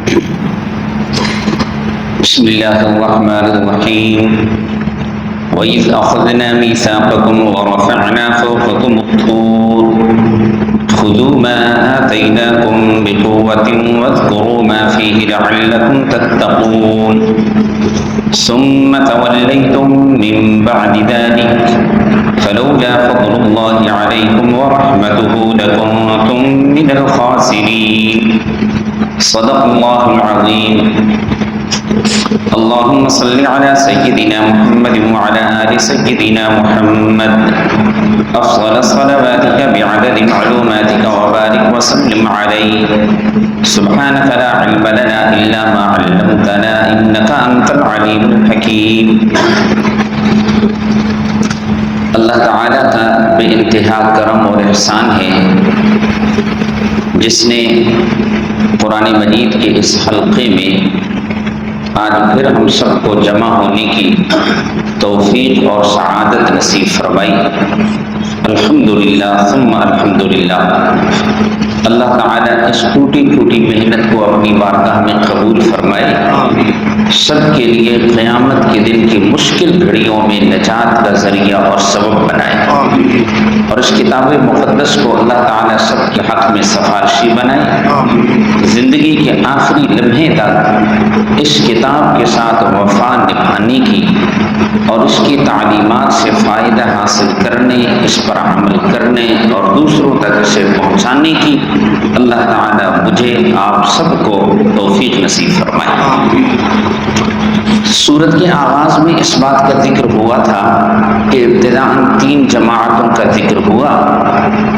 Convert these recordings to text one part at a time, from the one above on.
بسم الله الرحمن الرحيم وإذ أخذنا ميثاقكم ورفعنا فوقكم الطور خذوا ما آتيناكم بقوة واذكروا ما فيه لعلكم تتقون ثم توليتم من بعد ذلك فلولا فضل الله عليكم ورحمته لكنتم من الخاسرين صدق الله العظيم اللهم صل على سيدنا محمد وعلى آل سيدنا محمد أفضل صلواتك بعدد معلوماتك وبارك وسلم عليه سبحانك لا علم لنا إلا ما علمتنا إنك أنت العليم الحكيم. اللہ تعالیٰ کا بے انتہا کرم اور احسان ہے جس نے قرآن مجید کے اس حلقے میں آج پھر ہم سب کو جمع ہونے کی توفیق اور سعادت نصیب فرمائی. الحمدللہ ثم الحمدللہ. اللہ تعالیٰ اس ٹوٹی پھوٹی محنت کو اپنی بارگاہ میں قبول فرمائے، سب کے لیے قیامت کے دن کی مشکل گھڑیوں میں نجات کا ذریعہ اور سبب بنائے، اور اس کتاب مقدس کو اللہ تعالیٰ سب کے حق میں سفارشی بنائے. زندگی کے آخری لمحے تک اس کتاب کے ساتھ وفا نبھانے کی اور اس کی تعلیمات سے فائدہ حاصل کرنے، اس پر عمل کرنے اور دوسروں تک اسے پہنچانے کی اللہ تعالیٰ مجھے آپ سب کو توفیق نصیب فرمائے. سورت کے آغاز میں اس بات کا ذکر ہوا تھا کہ ابتداءً 3 جماعتوں کا ذکر ہوا،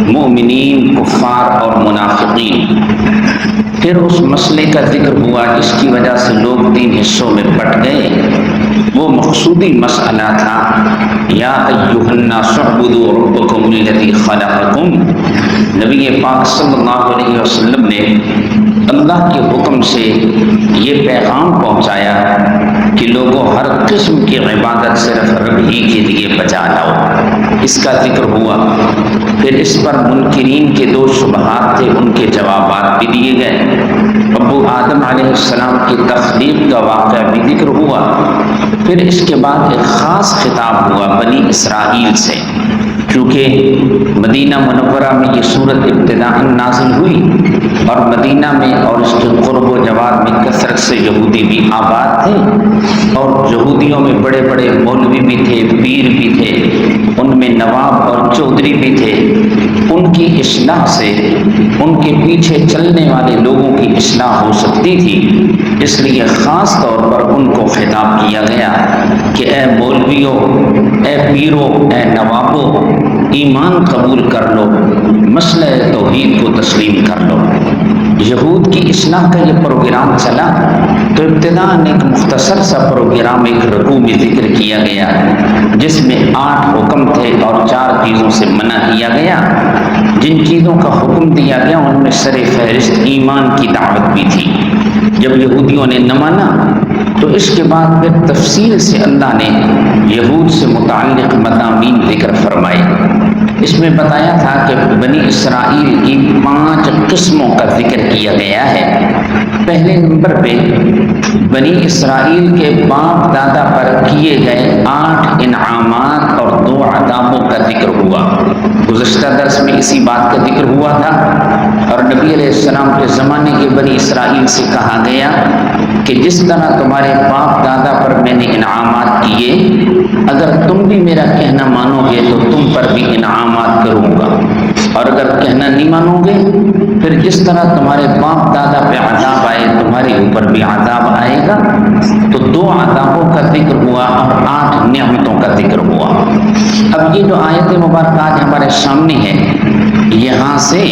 مومنین، کفار اور منافقین. پھر اس مسئلے کا ذکر ہوا جس کی وجہ سے لوگ 3 حصوں میں بٹ گئے. وہ مقصودی مسئلہ تھا یا ایھا الناس اعبدوا ربکم الذی خلقکم. نبی پاک صلی اللہ علیہ وسلم نے اللہ کے حکم سے یہ پیغام پہنچایا کہ لوگوں ہر قسم کی عبادت صرف رب ہی کے لیے بجا لاؤ. اس کا ذکر ہوا. پھر اس پر منکرین کے 2 شبہات تھے، ان کے جوابات بھی دیے گئے. ابو آدم علیہ السلام کی تخلیق کا واقعہ بھی ذکر ہوا. پھر اس کے بعد ایک خاص خطاب ہوا بنی اسرائیل سے، کیونکہ مدینہ منورہ میں یہ صورت ابتداء نازل ہوئی اور مدینہ میں اور اس کے قرب و جوار میں کثرت سے یہودی بھی آباد تھے، اور یہودیوں میں بڑے بڑے مولوی بھی تھے، پیر بھی تھے، ان میں نواب اور چودھری بھی تھے. ان کی اصلاح سے ان کے پیچھے چلنے والے لوگوں کی اصلاح ہو سکتی تھی، اس لیے خاص طور پر ان کو خطاب کیا گیا کہ اے مولویوں، اے پیروں، اے نوابوں، ایمان قبول کر لو، مسئلہ توحید کو تسلیم کر لو. یہود کی اصلاح کا یہ پروگرام چلا تو ابتداء ایک مختصر سا پروگرام ایک رکوع میں ذکر کیا گیا جس میں 8 حکم تھے اور 4 چیزوں سے منع کیا گیا. جن چیزوں کا حکم دیا گیا ان میں سر فہرست ایمان کی دعوت بھی تھی. جب یہودیوں نے نہ مانا تو اس کے بعد پھر تفصیل سے اللہ نے یہود سے متعلق مضامین ذکر فرمائے. اس میں بتایا تھا کہ بنی اسرائیل کی 5 قسموں کا ذکر کیا گیا ہے. پہلے نمبر پہ بنی اسرائیل کے باپ دادا پر کیے گئے 8 انعامات اور 2 عذابوں کا ذکر ہوا. گزشتہ درس میں اسی بات کا ذکر ہوا تھا، اور نبی علیہ السلام کے زمانے کے بنی اسرائیل سے کہا گیا کہ جس طرح تمہارے باپ دادا پر میں نے انعامات کیے، اگر تم بھی میرا کہنا مانو گے تو تم پر بھی انعامات کروں گا، اور اگر کہنا نہیں مانو گے پھر جس طرح تمہارے باپ دادا پہ عذاب آئے تمہارے اوپر بھی عذاب آئے گا. تو 2 عذابوں کا ذکر ہوا اور 8 نعمتوں کا ذکر ہوا. اب یہ جو آیت مبارکہ آج ہمارے سامنے ہے، یہاں سے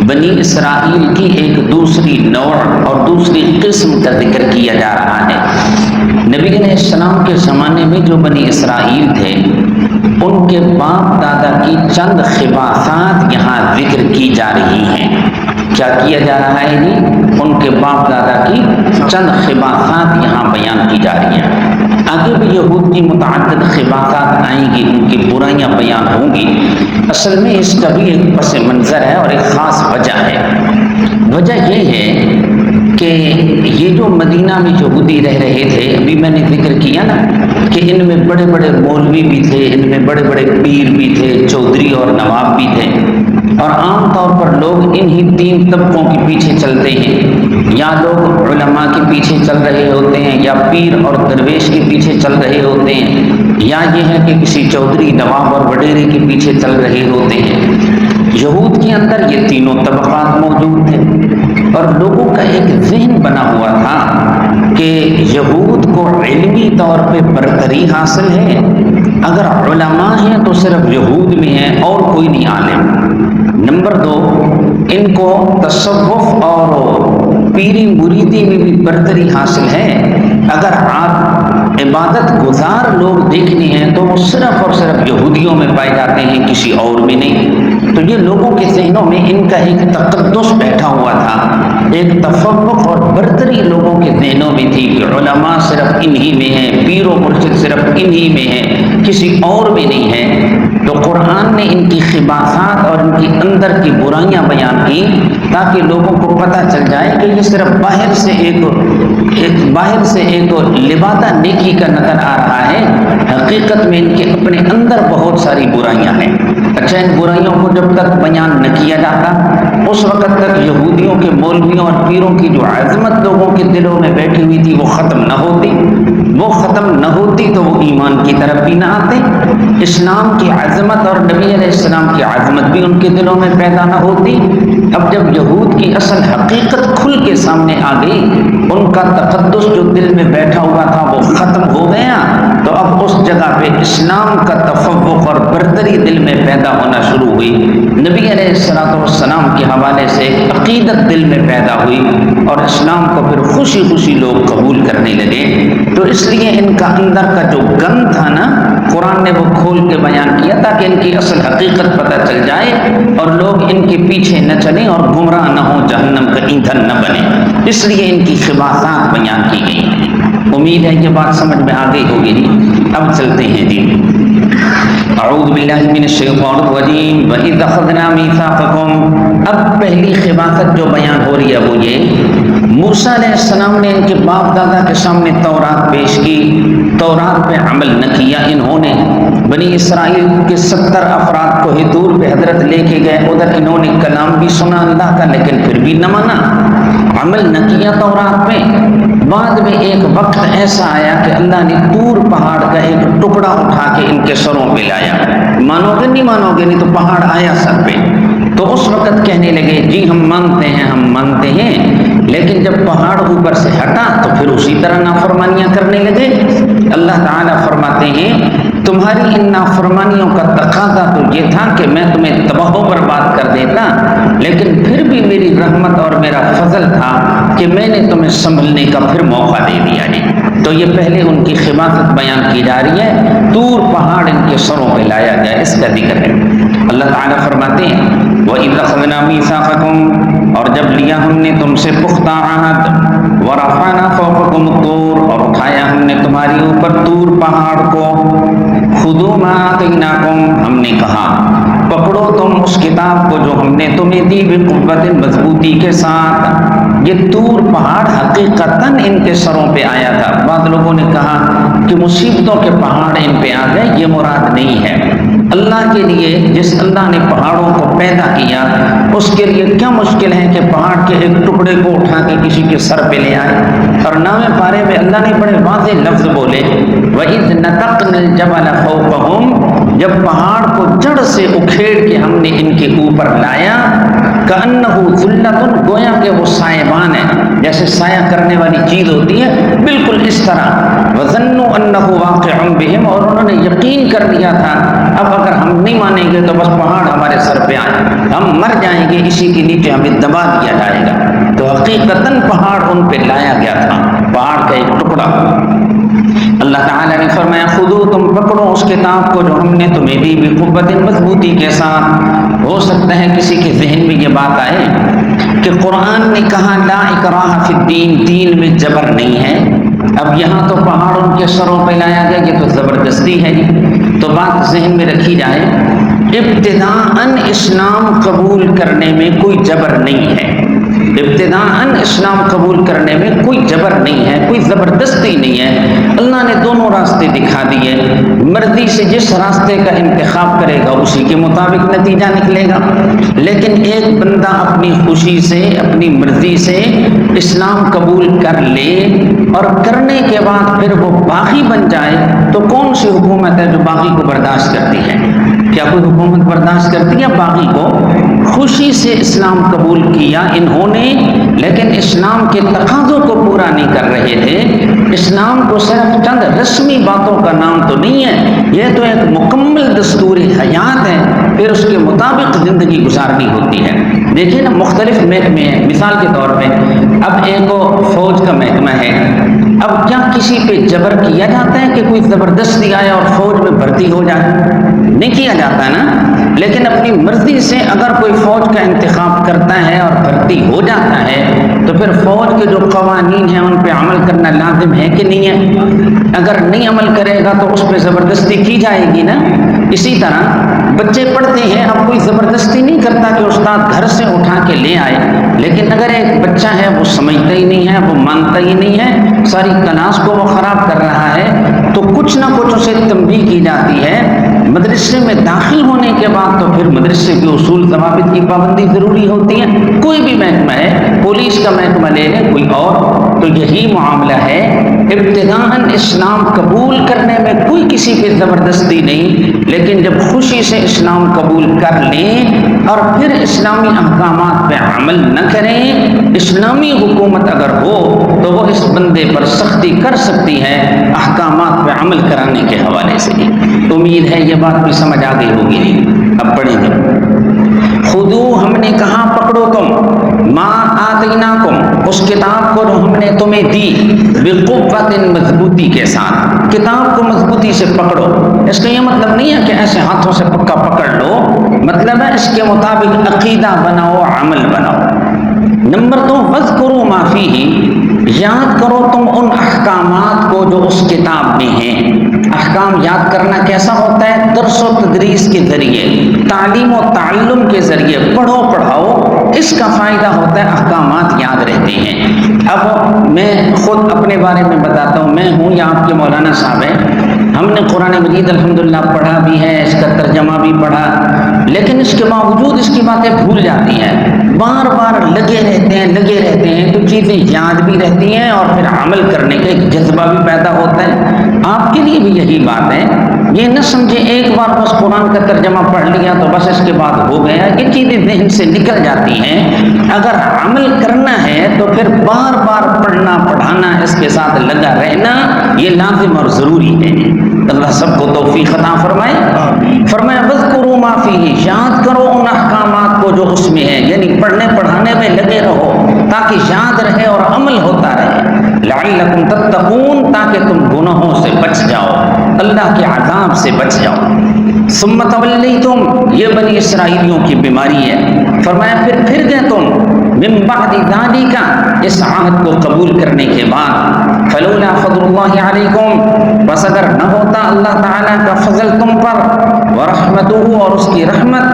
بنی اسرائیل کی ایک دوسری نوع اور دوسری قسم کا ذکر کیا جا رہا ہے. نبی علیہ السلام کے زمانے میں جو بنی اسرائیل تھے ان کے باپ دادا کی چند خباثات یہاں ذکر کی جا رہی ہیں. کیا کیا جا رہا ہے جی؟ ان کے باپ دادا کی چند خباثات یہاں بیان کی جا رہی ہیں. آگے بھی یہود کی متعدد خباثات آئیں گی، ان کی برائیاں بیان ہوں گی. اصل میں اس کا بھی ایک پس منظر ہے اور ایک خاص وجہ ہے. وجہ یہ ہے مدینہ میں یہودی رہ رہے تھے، ابھی میں نے ذکر کیا نا کہ ان میں بڑے بڑے مولوی بھی تھے، ان میں بڑے بڑے پیر بھی تھے، چودھری اور نواب بھی تھے، اور عام طور پر لوگ انہی تین طبقوں کے پیچھے چلتے ہیں، یا لوگ علماء کے پیچھے چل رہے ہوتے ہیں، یا پیر اور درویش کے پیچھے چل رہے ہوتے ہیں، یا یہ ہے کہ کسی چودھری نواب اور وڈیرے کے پیچھے چل رہے ہوتے ہیں۔ یہود کے اندر یہ تینوں طبقات موجود تھے، اور لوگوں کا ایک ذہن بنا ہوا تھا کہ یہود کو علمی طور پہ برتری حاصل ہے، اگر علماء ہیں تو صرف یہود میں ہیں اور کوئی نہیں عالم۔ نمبر دو، ان کو تصوف اور پیری مریدی میں بھی برتری حاصل ہے، اگر آپ عبادت گزار لوگ دیکھنے ہیں تو وہ صرف اور صرف یہودیوں میں پائے جاتے ہیں، کسی اور میں نہیں۔ تو یہ لوگوں کے ذہنوں میں ان کا ایک تقدس بیٹھا ہوا تھا، ایک تفوق اور برتری لوگوں کے ذہنوں میں تھی کہ علماء صرف انہی میں ہیں، پیر و مرشد صرف انہی میں ہیں، کسی اور میں نہیں ہے۔ تو قرآن نے ان کی خباثات اور ان کی اندر کی برائیاں بیان کی تاکہ لوگوں کو پتہ چل جائے کہ یہ صرف باہر سے ایک لبادہ نیکی کا نظر آ رہا ہے، حقیقت میں ان کے اپنے اندر بہت ساری برائیاں ہیں۔ اچھا، ان برائیوں کو جب تک بیان نہ کیا جاتا اس وقت تک یہودیوں کے مولویوں اور پیروں کی جو عظمت لوگوں کے دلوں میں بیٹھی ہوئی تھی وہ ختم نہ ہوتی تو وہ ایمان کی طرف بھی نہ آتے، اسلام کی عظمت اور نبی علیہ السلام کی عظمت بھی ان کے دلوں میں پیدا نہ ہوتی۔ اب جب یہود کی اصل حقیقت کھل کے سامنے آ گئی، ان کا تقدس جو دل میں بیٹھا ہوا تھا وہ ختم ہو گیا، تو اب اس جگہ پہ اسلام کا تفوق اور برتری دل میں پیدا ہونا شروع ہوئی، نبی علیہ السلام کے حوالے سے ایک عقیدت دل میں پیدا ہوئی، اور اسلام کو پھر خوشی خوشی لوگ قبول کرنے لگے۔ تو اس لیے ان کا اندر کا جو گن تھا نا، قرآن نے وہ کھول کے بیان کیا تاکہ ان کی اصل حقیقت پتہ چل جائے اور لوگ ان کے پیچھے نہ چلیں اور گمراہ نہ ہوں، جہنم کا ایندھن نہ بنے، اس لیے ان کی خباثات بیان کی گئی۔ امید ہے یہ بات سمجھ میں آ گئی ہوگی۔ اب چلتے ہیں جی۔ اعوذ باللہ من الشیطان الرجیم وَإِذْ أَخَذْنَا مِيثَاقَكُمْ۔ اب پہلی خباثت جو بیان ہو رہی ہے وہ یہ، موسیٰ علیہ السلام نے ان کے باپ دادا کے سامنے تورات پیش کی، تورات پہ عمل نہ کیا انہوں نے۔ بنی اسرائیل کے 70 افراد کو حضور پہ حضرت لے کے گئے، ادھر انہوں نے کلام بھی سنا اللہ کا لیکن پھر بھی نہ مانا، عمل نہ کیا تورات پہ۔ بعد میں ایک وقت ایسا آیا کہ اللہ نے طور پہاڑ کا ایک ٹکڑا اٹھا کے ان کے سروں پہ لایا، مانو گے نہیں تو پہاڑ آیا سر پہ، تو اس وقت کہنے لگے جی ہم مانتے ہیں، لیکن جب پہاڑ اوپر سے ہٹا تو پھر اسی طرح نافرمانیاں کرنے لگے۔ اللہ تعالیٰ فرماتے ہیں تمہاری ان نافرمانیوں کا تقاضا تو یہ تھا کہ میں تمہیں تباہ و برباد کر دیتا، لیکن پھر بھی میری رحمت اور میرا فضل تھا کہ میں نے تمہیں سنبھلنے کا پھر موقع دے دیا جی۔ تو یہ پہلے ان کی خباثت بیان کی جا رہی ہے، طور پہاڑ ان کے سروں پہ لایا گیا، اس کا ذکر ہے۔ اللہ تعالیٰ فرماتے ہیں وَإِذْ أَخَذْنَا مِيثَاقَكُمْ، اور جب لیا ہم نے تم سے پختہ عہد، وَرَفَعْنَا فَوْقَكُمُ الطُّورَ، اور اٹھایا ہم نے تمہاری اوپر طور پہاڑ کو، خُذُوا مَا آتَيْنَاكُمْ، ہم نے کہا پکڑو تم اس کتاب کو جو ہم نے تمہیں دی، بِقُوَّةٍ مضبوطی کے ساتھ۔ یہ طور پہاڑ حقیقتاً ان کے سروں پہ آیا تھا۔ بعض لوگوں نے کہا کہ مصیبتوں کے پہاڑ ان پہ آ گئے، یہ مراد نہیں ہے۔ اللہ کے لیے جس اللہ نے پہاڑوں کو پیدا کیا اس کے لیے کیا مشکل ہے کہ پہاڑ کے ایک ٹکڑے کو اٹھا کے کسی کے سر پہ لے آئے؟ اور نام پارے میں اللہ نے بڑے واضح لفظ بولے وَإِذْ نَتَقْنَا الْجَبَلَ فَوْقَهُمْ، جب پہاڑ کو جڑ سے اکھیڑ کے ہم نے ان کے اوپر لایا، كَأَنَّهُ ذُلَّةٌ، گویا کہ وہ سائبان ہے، جیسے سایہ کرنے والی چیز ہوتی ہے، بالکل اس طرح۔ وَظَنُّوا أَنَّهُ وَاقِعٌ بِهِمْ، اور انہوں نے یقین کر لیا تھا اب اگر ہم نہیں مانیں گے تو بس پہاڑ ہمارے سر پہ آئے، ہم مر جائیں گے، اسی کے نیچے ہمیں دبا دیا جائے گا۔ تو حقیقتاً پہاڑ ان پہ لایا گیا تھا، پہاڑ کا ایک ٹکڑا۔ اللہ تعالیٰ نے فرمایا خُذُوا، تم پکڑو اس کتاب کو جو ہم نے تمہیں دی، بِقُوَّةٍ مضبوطی کے ساتھ۔ ہو سکتا ہے کسی کے ذہن میں یہ بات آئے کہ قرآن نے کہا لا اکراہ فی الدین، دین میں جبر نہیں ہے، اب یہاں تو پہاڑ ان کے سروں پہ لایا گیا، یہ تو زبردستی ہے۔ تو بات ذہن میں رکھی جائے، ابتداءً اسلام قبول کرنے میں کوئی جبر نہیں ہے، ابتداءً اسلام قبول کرنے میں کوئی جبر نہیں ہے، کوئی زبردستی نہیں ہے، اللہ نے دونوں راستے دکھا دیے، مرضی سے جس راستے کا انتخاب کرے گا اسی کے مطابق نتیجہ نکلے گا۔ لیکن ایک بندہ اپنی خوشی سے، اپنی مرضی سے اسلام قبول کر لے اور کرنے کے بعد پھر وہ باغی بن جائے، تو کون سی حکومت ہے جو باغی کو برداشت کرتی ہے؟ کیا کوئی حکومت برداشت کرتی ہے باغی کو؟ خوشی سے اسلام قبول کیا انہوں نے، لیکن اسلام کے تقاضوں کو پورا نہیں کر رہے تھے۔ اسلام کو صرف چند رسمی باتوں کا نام تو نہیں ہے، یہ تو ایک مکمل دستور حیات ہے، پھر اس کے مطابق زندگی گزارنی ہوتی ہے۔ دیکھیے نا، مختلف محکمے ہیں، مثال کے طور پہ اب ایک فوج کا محکمہ ہے، اب کیا کسی پہ جبر کیا جاتا ہے کہ کوئی زبردستی آئے اور فوج میں بھرتی ہو جائے؟ نہیں کیا جاتا نا، لیکن اپنی مرضی سے اگر کوئی فوج کا انتخاب کرتا ہے اور بھرتی ہو جاتا ہے تو پھر فوج کے جو قوانین ہیں ان پہ عمل کرنا لازم ہے کہ نہیں ہے؟ اگر نہیں عمل کرے گا تو اس پہ زبردستی کی جائے گی نا۔ اسی طرح بچے پڑھتے ہیں، اب کوئی زبردستی نہیں کرتا کہ استاد گھر سے اٹھا کے لے آئے، لیکن اگر ایک بچہ ہے وہ سمجھتا ہی نہیں ہے، وہ مانتا ہی نہیں ہے، ساری کلاس کو وہ خراب کر رہا ہے، تو کچھ نہ کچھ اسے تنبیہ کی جاتی ہے۔ مدرسے میں داخل ہونے کے بعد تو پھر مدرسے کے اصول ضوابط کی پابندی ضروری ہوتی ہے۔ کوئی بھی محکمہ ہے، پولیس کا محکمہ لے لیں کوئی اور، تو یہی معاملہ ہے۔ ابتداءً اسلام قبول کرنے میں کوئی کسی پہ زبردستی نہیں، لیکن جب خوشی سے اسلام قبول کر لیں اور پھر اسلامی احکامات پہ عمل نہ کریں، اسلامی حکومت اگر ہو تو وہ اس بندے پر سختی کر سکتی ہے احکامات پہ عمل کرانے کے حوالے سے۔ امید ہے یہ بات بھی سمجھ آ گئی ہوگی۔ اب پڑھیں گے، خودو ہم نے کہا پکڑو تم، ما آتیناکم اس کتاب کو جو ہم نے تمہیں دی، بقوت مضبوطی کے ساتھ، کتاب کو مضبوطی سے پکڑو۔ اس کا یہ مطلب نہیں ہے کہ ایسے ہاتھوں سے پکا پکڑ لو، مطلب ہے اس کے مطابق عقیدہ بناؤ، عمل بناؤ۔ نمبر 2، وَاذْكُرُوا مَا فِيهِ یاد کرو تم ان احکامات کو جو اس کتاب میں ہیں۔ احکام یاد کرنا کیسا ہوتا ہے؟ درس و تدریس کے ذریعے، تعلیم و تعلم کے ذریعے، پڑھو پڑھاؤ، اس کا فائدہ ہوتا ہے، احکامات یاد رہتے ہیں۔ اب میں خود اپنے بارے میں بتاتا ہوں، میں ہوں یا آپ کے مولانا صاحب ہیں، ہم نے قرآن مجید الحمدللہ پڑھا بھی ہے، اس کا ترجمہ بھی پڑھا، لیکن اس کے باوجود اس کی باتیں بھول جاتی ہیں، بار بار لگے رہتے ہیں تو چیزیں یاد بھی رہتی ہیں اور پھر عمل کرنے کا ایک جذبہ بھی پیدا ہوتا ہے۔ آپ کے لیے بھی یہی بات ہے، یہ نہ سمجھے ایک بار بس قرآن کا ترجمہ پڑھ لیا تو بس اس کے بعد ہو گیا، یہ چیزیں ذہن سے نکل جاتی ہیں۔ اگر عمل کرنا ہے تو پھر بار بار پڑھنا پڑھانا، اس کے ساتھ لگا رہنا یہ لازم اور ضروری ہے۔ اللہ سب کو توفیق عطا فرمائے۔ فرمایا وَاذْكُرُوا مَا فِيهِ یاد کرو ان احکامات کو جو اس میں ہے، یعنی پڑھنے پڑھانے میں لگے رہو تاکہ یاد رہے اور عمل ہوتا رہے۔ لعلکم تتقون تاکہ تم گناہوں سے بچ جاؤ، اللہ کے عذاب سے بچ جاؤ۔ ثم تولیتم یہ بنی اسرائیلیوں کی بیماری ہے، فرمایا پھر گئے تم من بعد ذالک اس عہد کو قبول کرنے کے بعد، فلولا فضل اللہ علیکم بس اگر نہ ہوتا اللہ تعالیٰ کا فضل تم پر، ورحمتہ اور اس کی رحمت،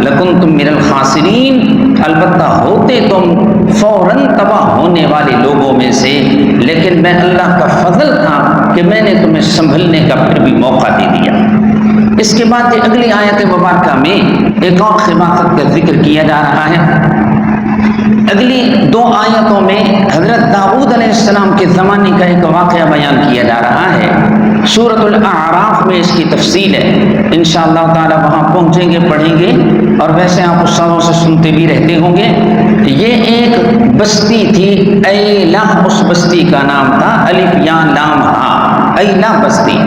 لکنتم من الخاسرین البتہ ہوتے تم فوراً تباہ ہونے والے لوگوں میں سے، لیکن میں اللہ کا فضل تھا کہ میں نے تمہیں سنبھلنے کا پھر بھی موقع دے دیا۔ اس کے بعد یہ اگلی آیت مبارکہ میں ایک اور خباثت کا ذکر کیا جا رہا ہے۔ اگلی 2 آیتوں میں حضرت داؤد علیہ السلام کے زمانے کا ایک واقعہ بیان کیا جا رہا ہے۔ سورۃ الاعراف میں اس کی تفصیل ہے، انشاءاللہ تعالی وہاں پہنچیں گے، پڑھیں گے، اور ویسے آپ استادوں سے سنتے بھی رہتے ہوں گے۔ یہ ایک بستی تھی ایلہ، اس بستی کا نام تھا الف یا لام ہا، ایلہ بستی۔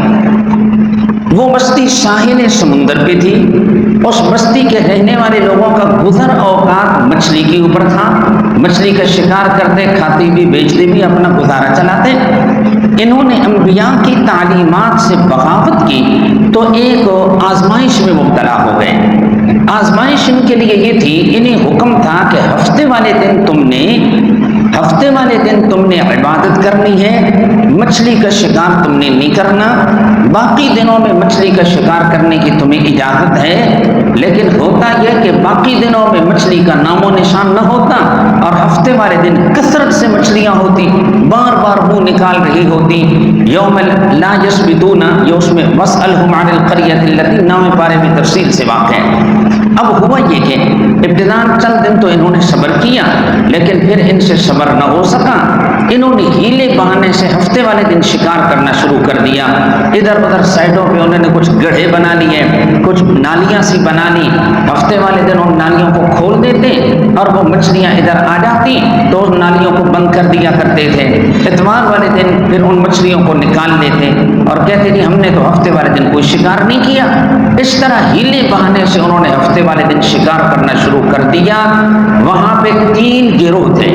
وہ بستی ساحل سمندر پہ تھی۔ اس بستی کے رہنے والے لوگوں کا گزر اوقات مچھلی کے اوپر تھا، مچھلی کا شکار کرتے، کھاتے بھی، بیچتے بھی، اپنا گزارا چلاتے۔ انہوں نے انبیاء کی تعلیمات سے بغاوت کی تو ایک آزمائش میں مبتلا ہو گئے۔ آزمائش ان کے لیے یہ تھی، انہیں حکم تھا کہ ہفتے والے دن تم نے عبادت کرنی ہے، مچھلی کا شکار تم نے نہیں کرنا، باقی دنوں میں مچھلی کا شکار کرنے کی تمہیں اجازت ہے، لیکن ہوتا یہ کہ باقی دنوں میں مچھلی کا نام و نشان نہ ہوتا اور ہفتے والے دن کثرت سے مچھلیاں ہوتی، بار بار منہ نکال رہی ہوتی۔ یوم لا یسبتون، یہ اس میں واسألہم عن القریۃ التی 9 پارے میں تفصیل سے واقع ہے۔ اب ہوا یہ کہ ابتداءً چند دن تو انہوں نے صبر کیا، لیکن پھر ان سے صبر نہ ہو سکا، انہوں نے ہیلے بہانے سے ہفتے والے دن شکار کرنا شروع کر دیا۔ ادھر ادھر سائڈوں پہ انہوں نے کچھ گڑھے بنا لیے، کچھ نالیاں سی بنا لی، ہفتے والے دن ان نالیوں کو کھول دیتے اور وہ مچھلیاں ادھر آ جاتی تو ان نالیوں کو بند کر دیا کرتے تھے۔ اتوار والے دن پھر ان مچھلیوں کو نکال لیتے اور کہتے کہ ہم نے تو ہفتے والے دن کوئی شکار نہیں کیا۔ اس طرح ہیلے بہانے سے انہوں نے ہفتے والے دن شکار کرنا شروع کر دیا۔ وہاں پہ 3 گروہ تھے،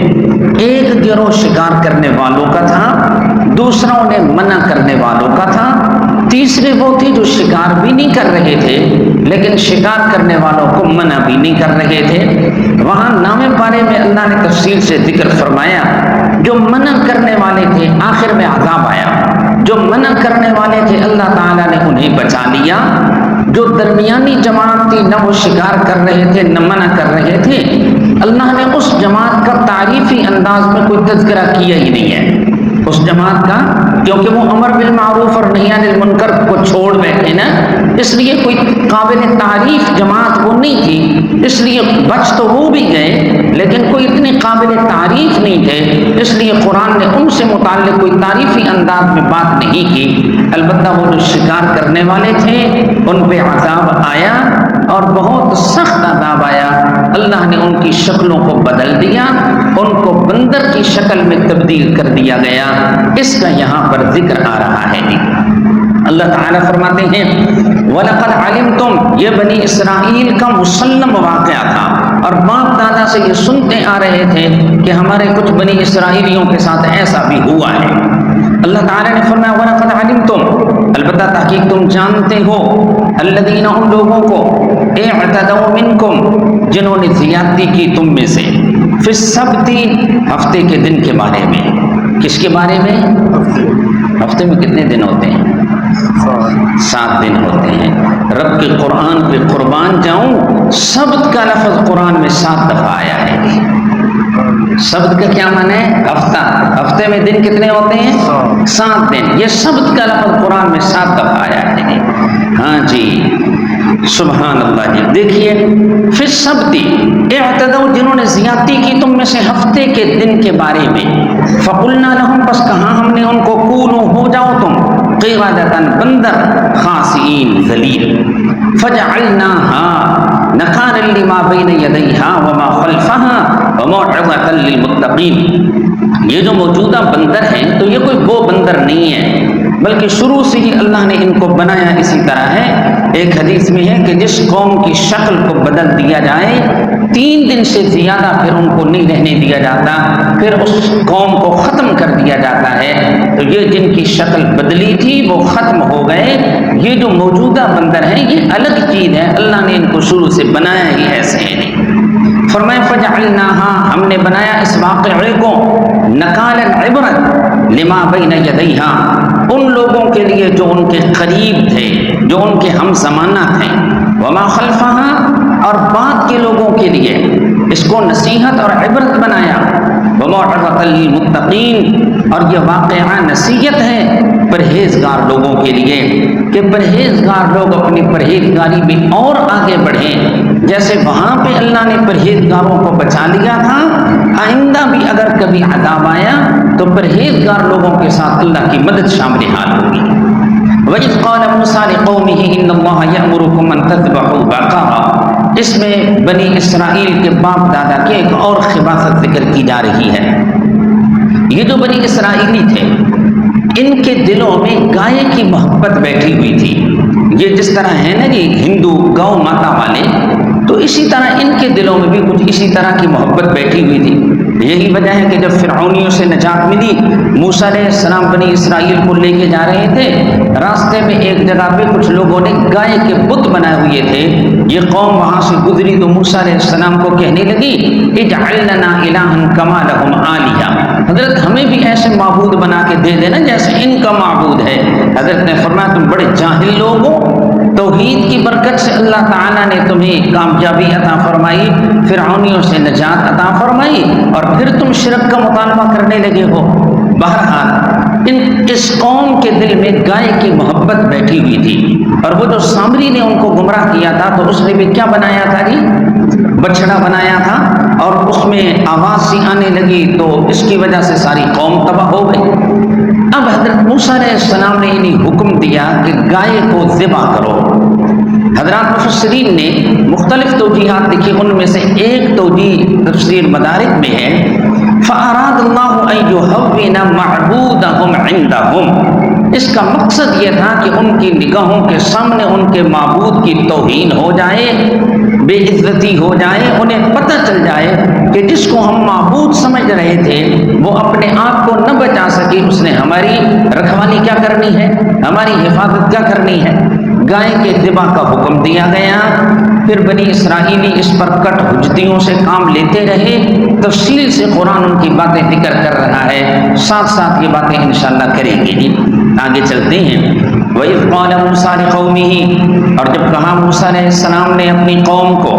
ایک گروہ شکار کرنے والوں کا تھا، دوسرا انہیں منع کرنے والوں کا تھا، تیسرے وہ تھے جو شکار بھی نہیں کر رہے تھے لیکن شکار کرنے والوں کو منع بھی نہیں کر رہے تھے۔ وہاں 9 پارے میں اللہ نے تفصیل سے ذکر فرمایا، جو منع کرنے والے تھے آخر میں عذاب آیا، جو منع کرنے والے تھے اللہ تعالیٰ نے انہیں بچا لیا، جو درمیانی جماعت تھی نہ وہ شکار کر رہے تھے نہ منع کر رہے تھے، اللہ نے اس جماعت کا تعریفی انداز میں کوئی تذکرہ کیا ہی نہیں ہے اس جماعت کا، کیونکہ وہ امر بالمعروف اور نہی عن المنکر کو چھوڑ بیٹھے نا، اس لیے کوئی قابل تعریف جماعت وہ نہیں تھی، اس لیے بچ تو وہ بھی گئے لیکن کوئی اتنے قابل تعریف نہیں تھے، اس لیے قرآن نے ان سے متعلق کوئی تعریفی انداز میں بات نہیں کی۔ البتہ وہ جو شکار کرنے والے تھے ان پہ عذاب آیا اور بہت سخت عذاب آیا۔ اللہ نے ان کی شکلوں کو بدل دیا، ان کو بندر کی شکل میں تبدیل کر دیا گیا، اس کا یہاں پر ذکر آ رہا ہے۔ اللہ تعالیٰ فرماتے ہیں وَلَقَدْ عَلِمْتُمْ، یہ بنی اسرائیل کا مسلم واقعہ تھا اور باپ دادا سے یہ سنتے آ رہے تھے کہ ہمارے کچھ بنی اسرائیلیوں کے ساتھ ایسا بھی ہوا ہے۔ اللہ تعالیٰ نے فرمایا وَلَقَدْ عَلِمْتُمْ، البتہ تحقیق تم جانتے ہو، الَّذِينَ، ان لوگوں کو، اعْتَدَوْا مِنْكُمْ، جنہوں نے زیادتی کی تم میں سے، فِي السَّبْتِ، ہفتے کے دن کے بارے میں۔ کس کے بارے میں؟ ہفتے میں کتنے دن ہوتے ہیں؟ 7 دن ہوتے ہیں۔ رب کے قرآن پہ قربان جاؤں، سبت کا لفظ قرآن میں 7 دفعہ آیا ہے۔ سبت کا کیا معنی ہے؟ ہفتہ، ہفتے میں دن کتنے ہوتے ہیں؟ 7 دن۔ یہ سبت کا لفظ قرآن میں 7 دفعہ آیا ہے۔ ہاں جی، سبحان اللہ جی۔ دیکھیے فی السبت، اعتدوا، جنہوں نے زیادتی کی تم میں سے ہفتے کے دن کے بارے میں، فقلنا لہم، بس کہا ہم نے ان کو، کونوا، ہو جاؤ تم، قردۃ، بندر، خاسئین، ذلیل، فجعلناها نکالا لما بین یدیہا وما خلفہا وموعظۃ للمتقین۔ یہ جو موجودہ بندر ہیں تو یہ کوئی وہ بندر نہیں ہے، بلکہ شروع سے ہی اللہ نے ان کو بنایا اسی طرح ہے۔ ایک حدیث میں ہے کہ جس قوم کی شکل کو بدل دیا جائے 3 دن سے زیادہ پھر ان کو نہیں رہنے دیا جاتا، پھر اس قوم کو ختم کر دیا جاتا ہے۔ تو یہ جن کی شکل بدلی تھی وہ ختم ہو گئے، یہ جو موجودہ بندر ہیں یہ الگ چیز ہے، اللہ نے ان کو شروع سے بنایا ہی ایسے ہے نہیں۔ فرمایا فجعلناها، ہم نے بنایا اس واقعے کو، نکالا، عبرت، لما بین یدیہا، ان لوگوں کے لیے جو ان کے قریب تھے، جو ان کے ہم زمانہ تھے، وما خلفہا، اور بعد کے لوگوں کے لیے اس کو نصیحت اور عبرت بنایا، وموعظۃ للمتقین، اور یہ واقعہ نصیحت ہے پرہیزگار لوگوں کے لیے کہ پرہیزگار لوگ اپنی پرہیزگاری میں اور آگے بڑھیں، جیسے وہاں پہ اللہ نے پرہیزگاروں کو بچا لیا تھا، آئندہ بھی اگر کبھی عذاب آیا تو پرہیزگار لوگوں کے ساتھ اللہ کی مدد شامل حال ہوگی۔ وَإِذْ قَالَ مُوسَىٰ لِقَوْمِهِ إِنَّ اللَّهَ يَأْمُرُكُمْ أَن تَذْبَحُوا بَقَرَةً، اس میں بنی اسرائیل کے باپ دادا کی ایک اور خباثت ذکر کی جا رہی ہے۔ یہ جو بنی اسرائیلی تھے ان کے دلوں میں گائے کی محبت بیٹھی ہوئی تھی، یہ جس طرح ہے نا جی ہندو گاؤں ماتا والے، تو اسی طرح ان کے دلوں میں بھی کچھ اسی طرح کی محبت بیٹھی ہوئی تھی۔ یہی وجہ ہے کہ جب فرعونیوں سے نجات ملی، موسیٰ علیہ السلام بنی اسرائیل کو لے کے جا رہے تھے، راستے میں ایک جگہ پہ کچھ لوگوں نے گائے کے بت بنائے ہوئے تھے۔ یہ قوم وہاں سے گزری تو موسیٰ علیہ السلام کو کہنے لگی اجعل لنا الہا کما لہم آلیہ، حضرت ہمیں بھی ایسے معبود بنا کے دے دینا جیسے ان کا معبود ہے۔ حضرت نے فرمایا تم بڑے جاہل لوگ ہو، توحید کی برکت سے اللہ تعالیٰ نے تمہیں کامیابی عطا فرمائی، فرعونیوں سے نجات عطا فرمائی، اور پھر تم شرک کا مطالبہ کرنے لگے ہو۔ بہرحال اس قوم کے دل میں گائے کی محبت بیٹھی ہوئی تھی، اور وہ جو سامری نے ان کو گمراہ کیا تھا تو اس نے بھی کیا بنایا تھا جی؟ بچڑا بنایا تھا، اور اس میں آواز سی آنے لگی تو اس کی وجہ سے ساری قوم تباہ ہو گئی۔ اب حضرت موسیٰ علیہ السلام نے انہیں حکم دیا کہ گائے کو ذبح کرو۔ حضرات مفسرین نے مختلف توجیحات لکھی، ان میں سے ایک توجیہ تفسیر مدارک میں ہے فَأَرَادَ اللَّهُ أَن يُهَوِّنَ مَعْبُودَهُمْ عِنْدَهُمْ، اس کا مقصد یہ تھا کہ ان کی نگاہوں کے سامنے ان کے معبود کی توہین ہو جائے، بے عزتی ہو جائے، انہیں پتہ چل جائے کہ جس کو ہم معبود سمجھ رہے تھے وہ اپنے آپ کو نہ بچا سکی، اس نے ہماری رکھوالی کیا کرنی ہے، ہماری حفاظت کیا کرنی ہے۔ گائے کے ذبح کا حکم دیا گیا۔ پھر بنی اسرائیلی اس پر کٹ حجتیوں سے کام لیتے رہے، تفصیل سے قرآن ان کی باتیں ذکر کر رہا ہے، ساتھ ساتھ یہ باتیں انشاءاللہ کریں گے۔ آگے چلتے ہیں۔ وَإِذْ قَالَ مُوسَىٰ لِقَوْمِهِ، اور جب کہا موسیٰ علیہ السلام نے اپنی قوم کو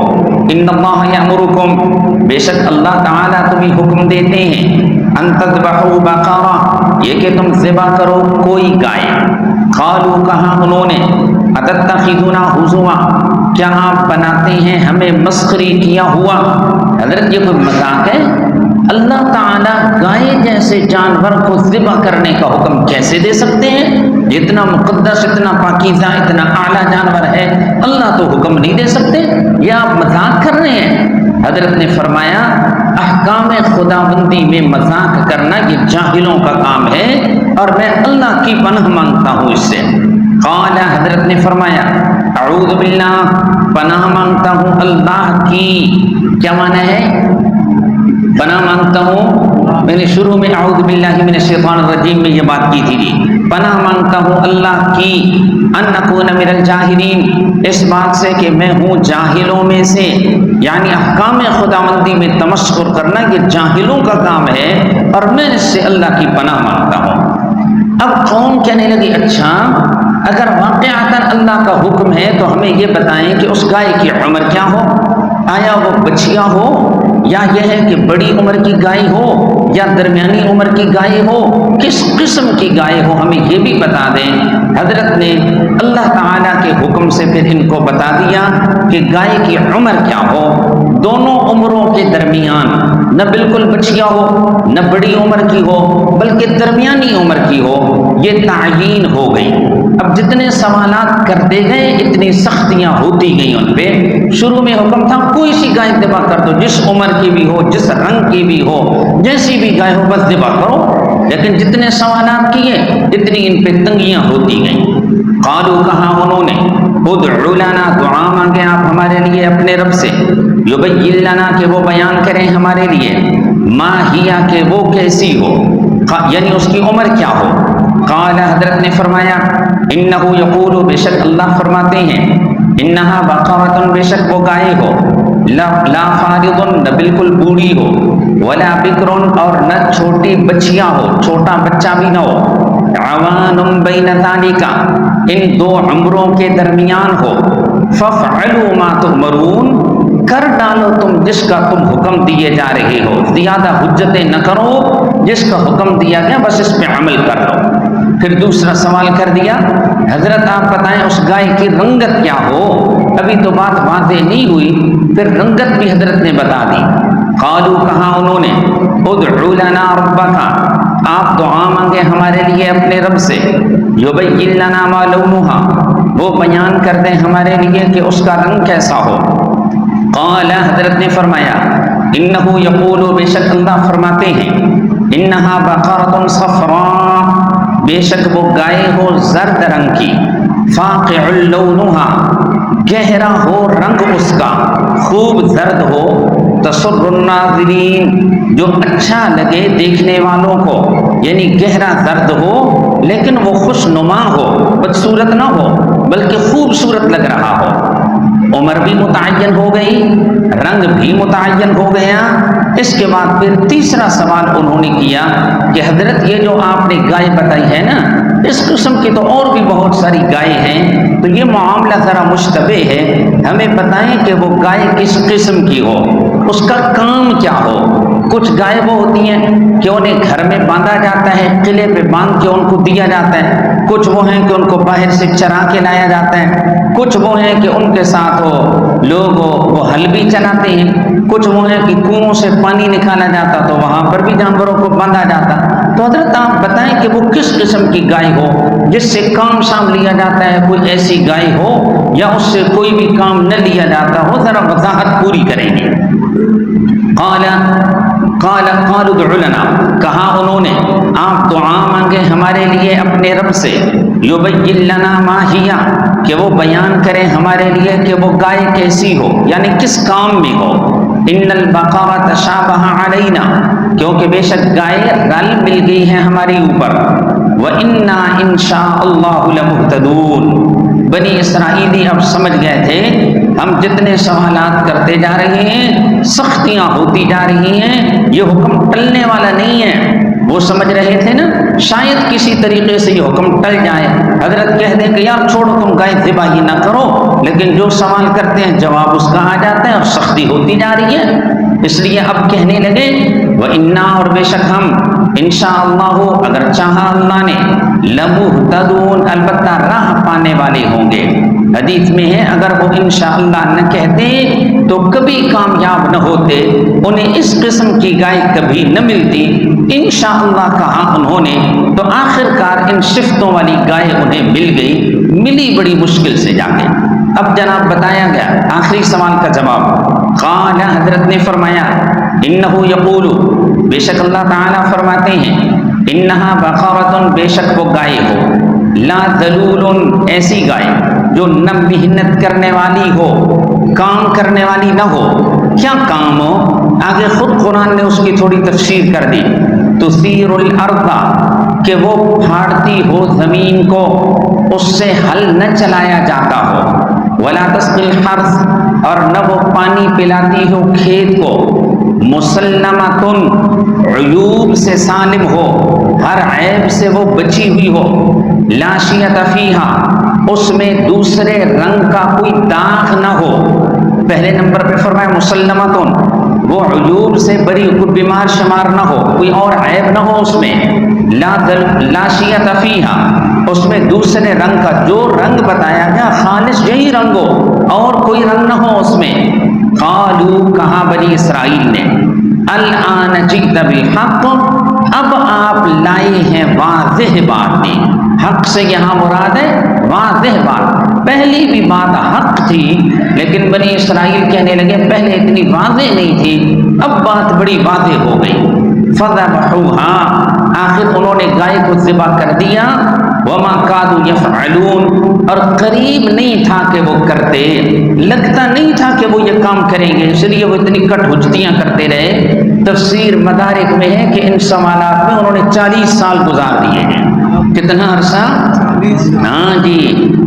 إِنَّ اللَّهَ يَأْمُرُكُمْ، بے شک اللہ تعالیٰ تمہیں حکم دیتے ہیں، أَن تَذْبَحُوا بَقَرَةً، یہ کہ تم ذبح کرو کوئی گائے۔ قالوا، کہا انہوں نے، أَتَتَّخِذُونَا هُزُوًا، کیا آپ بناتے ہیں ہمیں مسخری کیا ہوا؟ حضرت یہ کوئی مذاق ہے؟ اللہ تعالیٰ گائے جیسے جانور کو ذبح کرنے کا حکم کیسے دے سکتے ہیں؟ اتنا مقدس، اتنا پاکیزہ، اتنا اعلیٰ جانور ہے، اللہ تو حکم نہیں دے سکتے، یا آپ مذاق کر رہے ہیں؟ حضرت نے فرمایا احکام خدا بندی میں مذاق کرنا یہ جاہلوں کا کام ہے، اور میں اللہ کی پناہ مانگتا ہوں اس سے۔ قال، حضرت نے فرمایا اعوذ باللہ، پناہ مانگتا ہوں اللہ کی۔ کیا معنی ہے پناہ مانگتا ہوں؟ میں نے شروع میں اعوذ باللہ من الشیطان الرجیم میں یہ بات کی تھی جی، پناہ مانگتا ہوں اللہ کی، ان اکون من الجاہلین، اس بات سے کہ میں ہوں جاہلوں میں سے، یعنی احکام خداوندی میں تمسخر کرنا یہ جاہلوں کا کام ہے، اور میں اس سے اللہ کی پناہ مانگتا ہوں۔ اب قوم کہنے لگی اچھا اگر واقعتاً اللہ کا حکم ہے تو ہمیں یہ بتائیں کہ اس گائے کی عمر کیا ہو، آیا وہ بچیا ہو، یا یہ ہے کہ بڑی عمر کی گائے ہو، یا درمیانی عمر کی گائے ہو، کس قسم کی گائے ہو، ہمیں یہ بھی بتا دیں۔ حضرت نے اللہ تعالیٰ کے حکم سے پھر ان کو بتا دیا کہ گائے کی عمر کیا ہو، دونوں عمروں کے درمیان، نہ بالکل بچیا ہو نہ بڑی عمر کی ہو بلکہ درمیانی عمر کی ہو، یہ تعیین ہو گئی۔ اب جتنے سوالات کرتے گئے اتنی سختیاں ہوتی گئیں ان پہ۔ شروع میں حکم تھا کوئی سی گائے ذبح کر دو، جس عمر کی بھی ہو، جس رنگ کی بھی ہو، جیسی بھی گائے ہو بس ذبح کرو، لیکن جتنے سوالات کیے اتنی ان پہ تنگیاں ہوتی گئیں۔ قالوا، کہا انہوں نے، ادعو لنا، دعا مانگے آپ ہمارے لیے اپنے رب سے، یبین لنا، کہ وہ بیان کریں ہمارے لیے، ما ہیا، کہ وہ کیسی ہو، یعنی اس کی عمر کیا ہو۔ قال، حضرت نے فرمایا انہو یقول، بے شک اللہ فرماتے ہیں، انہا بقرۃ، بے شک وہ گائے ہو، لا فارض، نہ بالکل بوڑھی ہو، ولا بکر، اور نہ چھوٹی بچیاں ہو، چھوٹا بچہ بھی نہ ہو، عوان بین ذالک، ان دو عمروں کے درمیان ہو، فافعلوا ما تؤمرون، کر ڈالو تم جس کا تم حکم دیے جا رہے ہو، زیادہ حجتیں نہ کرو، جس کا حکم دیا گیا بس اس پہ عمل کر لو۔ پھر دوسرا سوال کر دیا، حضرت آپ بتائیں اس گائے کی رنگت کیا ہو، ابھی تو بات واضح نہیں ہوئی، پھر رنگت بھی حضرت نے بتا دی۔ قالوا، کہا انہوں نے، ادعو لنا ربک، آپ دعا مانگے ہمارے لیے اپنے رب سے، یبین لنا ما لونھا، وہ بیان کر دیں ہمارے لیے کہ اس کا رنگ کیسا ہو۔ قال، حضرت نے فرمایا انہو یقول، بے شک اللہ فرماتے ہیں، انہا بقرۃ صفراء، بے شک وہ گائے ہو زرد رنگ کی، فاقع لونھا، گہرا ہو رنگ اس کا، خوب زرد ہو، تسر الناظرین، جو اچھا لگے دیکھنے والوں کو، یعنی گہرا درد ہو لیکن وہ خوش نما ہو، بدصورت نہ ہو بلکہ خوبصورت لگ رہا ہو۔ عمر بھی متعین ہو گئی، رنگ بھی متعین ہو گیا۔ اس کے بعد پھر تیسرا سوال انہوں نے کیا کہ حضرت یہ جو آپ نے گائے بتائی ہے نا، اس قسم کی تو اور بھی بہت ساری گائے ہیں، تو یہ معاملہ ذرا مشتبہ ہے، ہمیں بتائیں کہ وہ گائے کس قسم کی ہو، اس کا کام کیا ہو۔ کچھ گائے وہ ہوتی ہیں کہ انہیں گھر میں باندھا جاتا ہے، قلعے پہ باندھ کے ان کو دیا جاتا ہے، کچھ وہ ہیں کہ ان کو باہر سے چرا کے لایا جاتا ہے، کچھ وہ ہیں کہ ان کے ساتھ لوگ وہ ہل بھی چلاتے ہیں، کچھ وہ ہیں کہ کنویں سے پانی نکالا جاتا تو وہاں پر بھی جانوروں کو باندھا جاتا۔ تو حضرت آپ بتائیں کہ وہ کس قسم کی گائے ہو جس سے کام شام لیا جاتا ہے، کوئی ایسی گائے ہو یا اس سے کوئی بھی کام نہ لیا جاتا ہو، ذرا وضاحت پوری کریں گے۔ قالوا ادع لنا، کہا انہوں نے آپ دعا مانگے ہمارے لیے اپنے رب سے، یبین لنا ما ہی، کہ وہ بیان کرے ہمارے لیے کہ وہ گائے کیسی ہو، یعنی کس کام میں ہو۔ ان البقرہ تشابہ علینا، کیونکہ بے شک گائے رل مل گئی ہیں ہمارے اوپر، وَإِنَّا إِن شَاءَ اللَّهُ لَمُهْتَدُونَ۔ بنی اسرائیلی اب سمجھ گئے تھے ہم جتنے سوالات کرتے جا رہے ہیں، سختیاں ہوتی جا رہی ہیں، یہ حکم ٹلنے والا نہیں ہے۔ وہ سمجھ رہے تھے نا شاید کسی طریقے سے یہ حکم ٹل جائے، حضرت کہہ دیں کہ یار چھوڑو تم گائے ذبح ہی نہ کرو، لیکن جو سوال کرتے ہیں جواب اس کا آ جاتا ہے اور سختی ہوتی جا رہی ہے، اس لیے اب کہنے لگے وَإِنَّا، اور بے شک ہم، انشاءاللہ، اگر چاہا اللہ نے، لَمُهْتَدُونَ، البتہ راہ پانے والے ہوں گے۔ حدیث میں ہے اگر وہ انشاءاللہ نہ کہتے تو کبھی کامیاب نہ ہوتے، انہیں اس قسم کی گائے کبھی نہ ملتی، انشاءاللہ کہا انہوں نے، تو آخرکار ان صفتوں والی گائے انہیں مل گئی، ملی بڑی مشکل سے جا کے۔ اب جناب بتایا گیا آخری سوال کا جواب، قال، حضرت نے فرمایا، انہو یقول، بے شک اللہ تعالیٰ فرماتے ہیں، انہا بقرۃ، بے شک وہ گائے ہو، لا ذلول، ایسی گائے جو نہ محنت کرنے والی ہو، کام کرنے والی نہ ہو۔ کیا کام ہو؟ آگے خود قرآن نے اس کی تھوڑی تفسیر کر دی، تثیر الارض، کہ وہ پھاڑتی ہو زمین کو، اس سے ہل نہ چلایا جاتا ہو، ولا تسقی الحرث، اور نہ وہ پانی پلاتی ہو کھیت کو، مسلمۃ، عیوب سے سالم ہو، ہر عیب سے وہ بچی ہوئی ہو، لا شیۃ فیہا، اس میں دوسرے رنگ کا کوئی داغ نہ ہو۔ پہلے نمبر پہ فرمایا مسلمتن، وہ عیوب سے بری، کوئی بیمار شمار نہ ہو، کوئی اور عیب نہ ہو اس میں، لا شیۃ فیہا، اس میں دوسرے رنگ کا، جو رنگ بتایا گیا خالص یہی رنگ ہو اور کوئی رنگ نہ ہو اس میں۔ قالوا، کہا بنی اسرائیل نے، الآن جئت بالحق، اب آپ لائے ہیں واضح باتیں۔ حق سے یہاں مراد ہے واضح بات، پہلی بھی بات حق تھی لیکن بنی اسرائیل کہنے لگے پہلے اتنی واضح نہیں تھی، اب بات بڑی واضح ہو گئی۔ فذبحوها، آخر انہوں نے گائے کو ذبح کر دیا، وما كادوا يفعلون، اور قریب نہیں تھا کہ وہ کرتے، لگتا نہیں تھا کہ وہ یہ کام کریں گے، اس لیے وہ اتنی کٹ ہجتیاں کرتے رہے۔ تفسیر مدارک میں ہے کہ ان سوالات میں انہوں نے 40 سال گزار دیے ہیں۔ کتنا عرصہ؟ ہاں جی،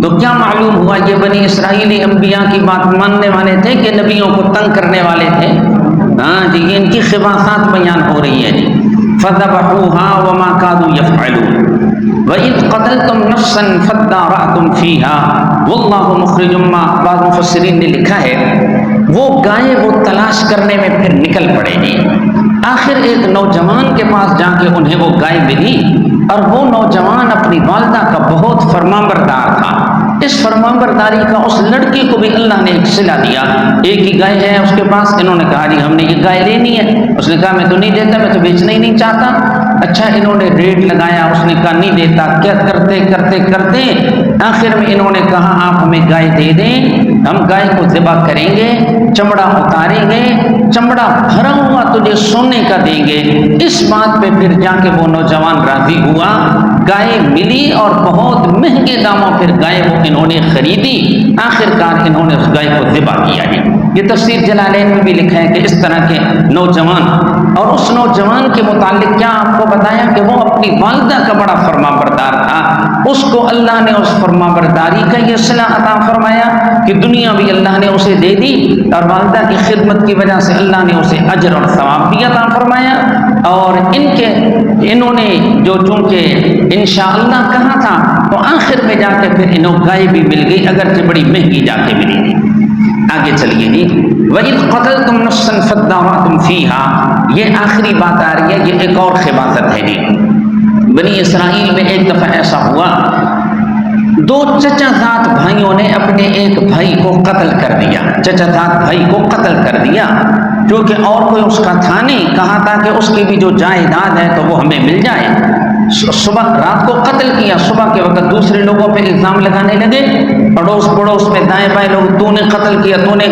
تو کیا معلوم ہوا یہ بنی اسرائیلی انبیاء کی بات ماننے والے تھے کہ نبیوں کو تنگ کرنے والے تھے؟ ہاں جی، ان کی خباثات بیان ہو رہی ہے جی۔ فذبحوها وما كادوا يفعلون وَإِذْ قَتَلْتُمْ نَفْسًا فَادَّارَأْتُمْ فِيهَا وَاللَّهُ مُخْرِجٌ مَّا، بعض مفسرین نے لکھا ہے وہ گائے وہ تلاش کرنے میں پھر نکل پڑے گی۔ آخر ایک نوجوان کے پاس جا کے انہیں وہ گائے ملی، اور وہ نوجوان اپنی والدہ کا بہت فرمانبردار تھا۔ اس فرمانبرداری کا اس لڑکی کو بھی اللہ نے ایک صلہ دیا، ایک ہی گائے ہے اس کے پاس، انہوں نے کہا جی ہم نے یہ گائے لینی ہے، اس نے کہا میں تو نہیں دیتا، میں تو بیچنا ہی نہیں چاہتا۔ اچھا انہوں نے ریٹ لگایا، اس نے کہا نہیں دیتا، کیا کرتے کرتے کرتے آخر میں انہوں نے کہا آپ ہمیں گائے دے دیں، ہم گائے کو ذبح کریں گے، چمڑا اتاریں گے، چمڑا بھرا ہوا تجھے سونے کا دیں گے۔ اس بات پہ پھر جا کے وہ نوجوان راضی ہوا، گائے ملی اور بہت مہنگے داموں پھر گائے وہ انہوں نے خریدی، آخر کار انہوں نے اس گائے کو ذبح کیا ہے۔ یہ تفسیر جلالین میں بھی لکھا ہے کہ اس طرح کے نوجوان، اور اس نوجوان کے متعلق کیا آپ کو بتایا کہ وہ اپنی والدہ کا بڑا فرما بردار تھا، اس کو اللہ نے اس فرما برداری کا یہ صلہ عطا فرمایا کہ دنیا بھی اللہ نے اسے دے دی، اور والدہ کی خدمت کی وجہ سے اللہ نے اسے اجر اور ثواب بھی عطا فرمایا۔ اور انہوں نے جو چونکہ انشاءاللہ کہا تھا تو آخر میں جا کے پھر انہوں گائے بھی مل گئی، اگرچہ بڑی مہنگی جا کے ملی تھی۔ آگے چلیے جی، وَإِذْ قَتَلْتُمْ نَفْسًا فَادَّارَأْتُمْ فِيهَا، یہ آخری بات آ رہی ہے، یہ ایک اور خباثت ہے جی۔ بنی اسرائیل میں ایک دفعہ ایسا ہوا، دو چچا زاد بھائیوں نے اپنے ایک بھائی کو قتل کر دیا، چچا زاد بھائی کو قتل کر دیا، کیونکہ اور کوئی اس کا تھا نہیں، کہا تھا کہ اس کی بھی جو جائیداد ہے تو وہ ہمیں مل جائے۔ صبح رات کو قتل کیا، صبح کے وقت دوسرے لوگوں پہ الزام لگانے لگے، پڑوس پڑوس میں دائیں بائیں لوگ، تو نے قتل کیا، تو نے،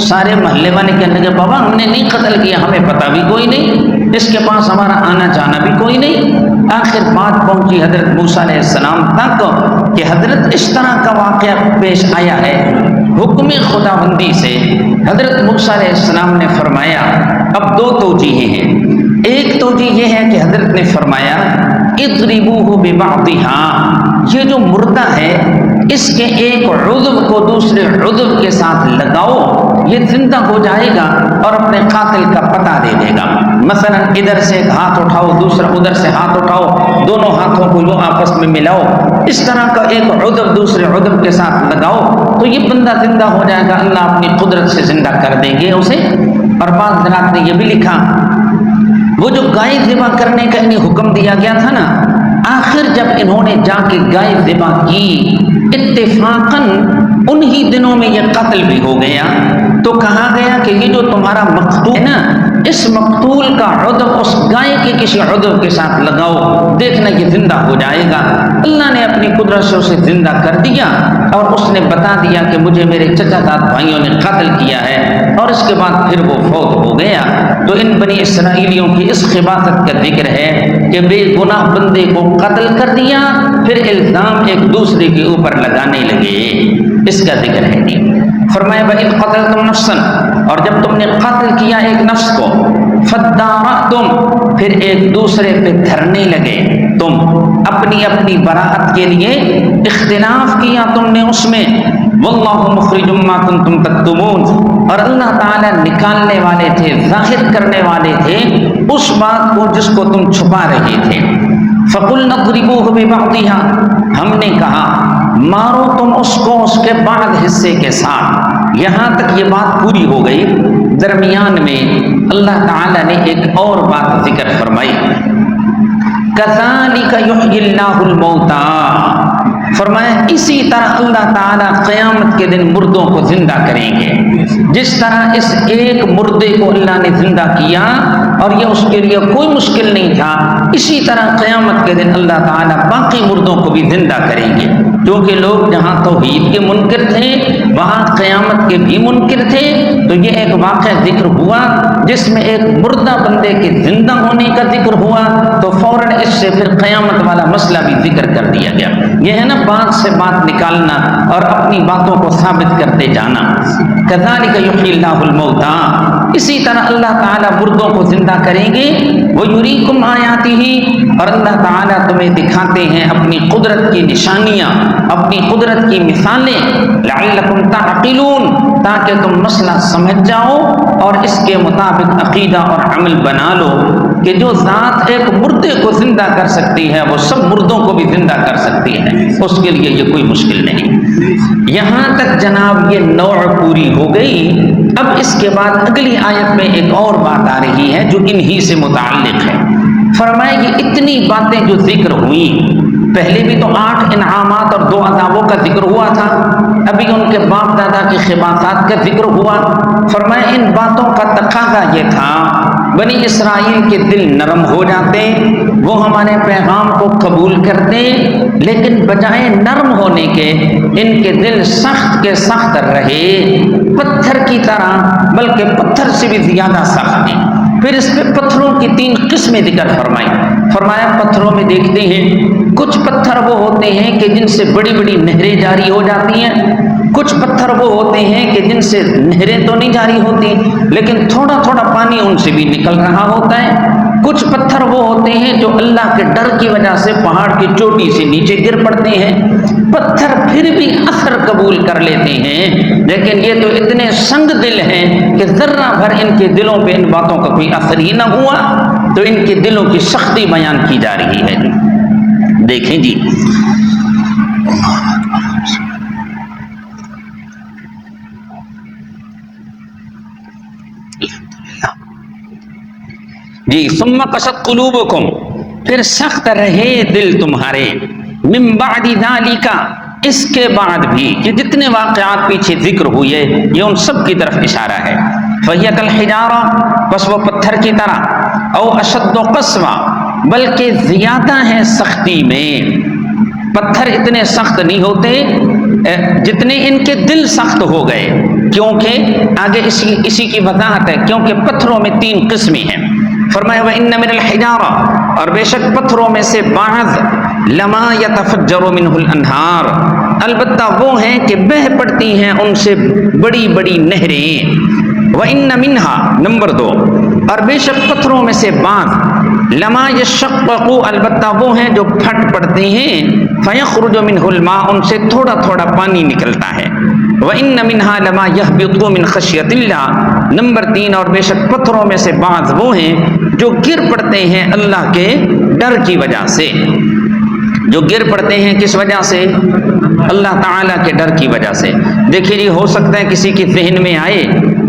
سارے محلے والے کہنے لگے بابا ہم نے نہیں قتل کیا، ہمیں پتہ بھی کوئی نہیں، اس کے پاس ہمارا آنا جانا بھی کوئی نہیں۔ آخر بات پہنچی حضرت موسیٰ علیہ السلام تک کہ حضرت اس طرح کا واقعہ پیش آیا ہے حکم خداوندی سے۔ حضرت موسیٰ علیہ السلام نے فرمایا، اب دو توجیہیں ہیں، ایک توجیہ یہ ہے کہ حضرت نے فرمایا اضربوہ ببعضہا، یہ جو مردہ ہے اس کے ایک عضو کو دوسرے عضو کے ساتھ لگاؤ، یہ زندہ ہو جائے گا اور اپنے قاتل کا پتہ دے دے گا۔ مثلا ادھر سے ایک ہاتھ اٹھاؤ، دوسرا ادھر سے ہاتھ اٹھاؤ، دونوں ہاتھوں کو یوں آپس میں ملاؤ، اس طرح کا ایک عضو دوسرے عضو کے ساتھ لگاؤ تو یہ بندہ زندہ ہو جائے گا، اللہ اپنی قدرت سے زندہ کر دیں گے اسے۔ اور بعض حضرات نے یہ بھی لکھا، وہ جو گائے ذبح کرنے کا انہیں حکم دیا گیا تھا نا، آخر جب انہوں نے جا کے گائے ذبح کی، اتفاقاً انہی دنوں میں یہ قتل بھی ہو گیا، تو کہا گیا کہ یہ جو تمہارا مقتول ہے نا، اس مقتول کا عضو اس گائے کے کسی عضو کے ساتھ لگاؤ، دیکھنا یہ زندہ ہو جائے گا۔ اللہ نے اپنی قدرت سے اسے زندہ کر دیا اور اس نے بتا دیا کہ مجھے میرے چچا زاد بھائیوں نے قتل کیا ہے، اور اس کے بعد پھر وہ فوت ہو گیا۔ تو ان بنی اسرائیلیوں کی اس خباثت کا ذکر ہے کہ بے گناہ بندے کو قتل کر دیا، پھر الزام ایک دوسرے کے اوپر لگانے لگے، اس کا ذکر ہے جی۔ فرمایا وَإِذْ قَتَلْتُمْ نَفْسًا، اور جب تم نے قتل کیا ایک نفس کو، فَادَّارَأْتُمْ، پھر ایک دوسرے پہ دھرنے لگے، تم اپنی اپنی براءت کے لیے اختلاف کیا تم نے اس میں، وَاللَّهُ مُخْرِجٌ مَّا كُنتُمْ تَكْتُمُونَ، اور اللہ تعالیٰ نکالنے والے تھے، ظاہر کرنے والے تھے اس بات کو جس کو تم چھپا رہے تھے۔ فَقُلْنَا اضْرِبُوهُ بِبَعْضِهَا، ہم نے کہا مارو تم اس کو اس کے بعض حصے کے ساتھ۔ یہاں تک یہ بات پوری ہو گئی، درمیان میں اللہ تعالیٰ نے ایک اور بات ذکر فرمائی، كَذَلِكَ يُحْيِي اللَّهُ الْمَوْتَى، فرمایا اسی طرح اللہ تعالیٰ قیامت کے دن مردوں کو زندہ کریں گے۔ جس طرح اس ایک مردے کو اللہ نے زندہ کیا اور یہ اس کے لیے کوئی مشکل نہیں تھا، اسی طرح قیامت کے دن اللہ تعالیٰ باقی مردوں کو بھی زندہ کریں گے، کیونکہ لوگ جہاں توحید کے منکر تھے وہاں قیامت کے بھی منکر تھے۔ تو یہ ایک واقعہ ذکر ہوا جس میں ایک مردہ بندے کے زندہ ہونے کا ذکر ہوا، تو فوراً اس سے پھر قیامت والا مسئلہ بھی ذکر کر دیا گیا۔ یہ ہے نا بات سے بات نکالنا اور اپنی باتوں کو ثابت کرتے جانا۔ كَذَلِكَ يُحْيِي اللَّهُ الْمَوْتَى، اسی طرح اللہ تعالیٰ مردوں کو زندہ کریں گے۔ وَيُرِيكُمْ آيَاتِهِ، اور اللہ تعالیٰ تمہیں دکھاتے ہیں اپنی قدرت کی نشانیاں، اپنی قدرت کی مثالیں، لَعَلَّكُمْ تَعْقِلُونَ، تاکہ تم مسئلہ سمجھ جاؤ اور اس کے مطابق عقیدہ اور عمل بنا لو کہ جو ذات ایک مردے کو زندہ کر سکتی ہے وہ سب مردوں کو بھی زندہ کر سکتی ہے، اس کے لیے یہ کوئی مشکل نہیں۔ یہاں تک جناب یہ نوع پوری ہو گئی۔ اب اس کے بعد اگلی آیت میں ایک اور بات آ رہی ہے جو انہی سے متعلق ہے۔ فرمایا یہ اتنی باتیں جو ذکر ہوئیں، پہلے بھی تو 8 انعامات اور 2 عذابوں کا ذکر ہوا تھا، ابھی ان کے باپ دادا کی خباثات کا ذکر ہوا۔ فرمایا ان باتوں کا تقاضا یہ تھا، بنی اسرائیل کے دل نرم ہو جاتے، وہ ہمارے پیغام کو قبول کرتے، لیکن بجائے نرم ہونے کے ان کے دل سخت کے سخت رہے، پتھر کی طرح، بلکہ پتھر سے بھی زیادہ سخت ہیں۔ پھر اس پہ پتھروں کی 3 قسمیں ذکر فرمائی۔ فرمایا پتھروں میں دیکھتے ہیں کچھ کچھ پتھر وہ ہوتے ہیں کہ جن سے بڑی بڑی نہریں جاری ہو جاتی ہیں، کچھ پتھر وہ ہوتے ہیں کہ جن سے نہریں تو نہیں جاری ہوتی لیکن تھوڑا تھوڑا پانی ان سے بھی نکل رہا ہوتا ہے، کچھ پتھر وہ ہوتے ہیں جو اللہ کے ڈر کی وجہ سے پہاڑ کی چوٹی سے نیچے گر پڑتے ہیں، پتھر پھر بھی اثر قبول کر لیتے ہیں، لیکن یہ تو اتنے سنگ دل ہیں کہ ذرہ بھر ان کے دلوں پہ ان باتوں کا کوئی اثر ہی نہ ہوا، تو ان کے دلوں کی سختی بیان کی جا رہی ہے۔ دیکھیں جی، ثم قست قلوبکم، پھر سخت رہے دل تمہارے، من بعد ذالک، اس کے بعد بھی، یہ جتنے واقعات پیچھے ذکر ہوئے یہ ان سب کی طرف اشارہ ہے۔ فَهِيَ كَالْحِجَارَةِ، بس وہ پتھر کی طرح، او اشد قسوہ، بلکہ زیادہ ہیں سختی میں، پتھر اتنے سخت نہیں ہوتے جتنے ان کے دل سخت ہو گئے، کیونکہ آگے اسی کی وضاحت ہے، کیونکہ پتھروں میں 3 قسمیں ہیں۔ فرمایا وَإِنَّ مِنَ الْحِجَارَةِ، اور بے شک پتھروں میں سے بعض، لَمَا يَتَفَجَّرُ مِنْهُ الْأَنْهَارُ، البتہ وہ ہیں کہ بہہ پڑتی ہیں ان سے بڑی بڑی نہریں۔ وَإِنَّ مِنْهَا، نمبر 2، اور بے شک پتھروں میں سے بعض، لَمَا يَشَّقَّقُ، البتہ وہ ہیں جو پھٹ پڑتے ہیں، فَيَخْرُجُ مِنْهُ الْمَاءُ، ان سے تھوڑا تھوڑا پانی نکلتا ہے۔ وَإِنَّ مِنْهَا لَمَا يَهْبِطُ مِنْ خَشْيَةِ اللَّهِ، نمبر 3، اور بے شک پتھروں میں سے بعض وہ ہیں جو گر پڑتے ہیں اللہ کے ڈر کی وجہ سے، جو گر پڑتے ہیں کس وجہ سے؟ اللہ تعالیٰ کے ڈر کی وجہ سے۔ دیکھیے جی، ہو سکتا ہے کسی کے ذہن میں آئے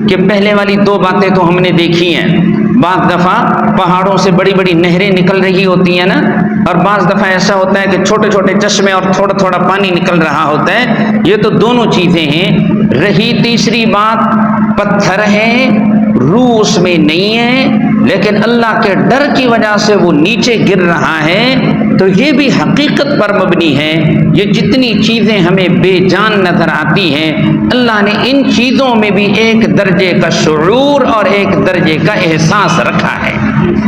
کہ پہلے والی 2 باتیں تو ہم نے دیکھی ہیں، بعض دفعہ پہاڑوں سے بڑی بڑی نہریں نکل رہی ہوتی ہیں نا، اور بعض دفعہ ایسا ہوتا ہے کہ چھوٹے چھوٹے چشمے اور تھوڑا تھوڑا پانی نکل رہا ہوتا ہے، یہ تو دونوں چیزیں ہیں۔ رہی تیسری بات، پتھر ہے، روح اس میں نہیں ہے، لیکن اللہ کے ڈر کی وجہ سے وہ نیچے گر رہا ہے، تو یہ بھی حقیقت پر مبنی ہے۔ یہ جتنی چیزیں ہمیں بے جان نظر آتی ہیں، اللہ نے ان چیزوں میں بھی ایک درجے کا شعور اور ایک درجے کا احساس رکھا ہے۔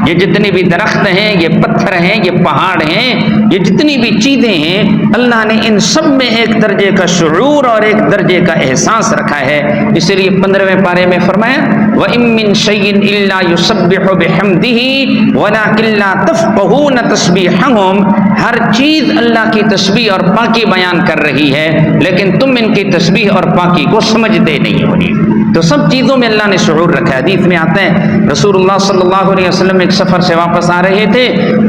یہ جتنے بھی درخت ہیں، یہ پتھر ہیں، یہ پہاڑ ہیں، یہ جتنی بھی چیزیں ہیں، اللہ نے ان سب میں ایک درجے کا شعور اور ایک درجے کا احساس رکھا ہے۔ اس لیے 15ویں پارے میں فرمایا وَإِن مِّن شَيْءٍ إِلَّا يُسَبِّحُ بِحَمْدِهِ وَلَٰكِن لَّا تَفْقَهُونَ تَسْبِيحَهُمْ، ہر چیز اللہ کی تسبیح اور پاکی بیان کر رہی ہے، لیکن تم ان کی تسبیح اور پاکی کو سمجھتے نہیں ہو۔ تو سب چیزوں میں اللہ نے شعور رکھا ہے۔ حدیث میں آتا ہے رسول اللہ صلی اللہ علیہ وسلم ایک سفر سے واپس آ رہے تھے،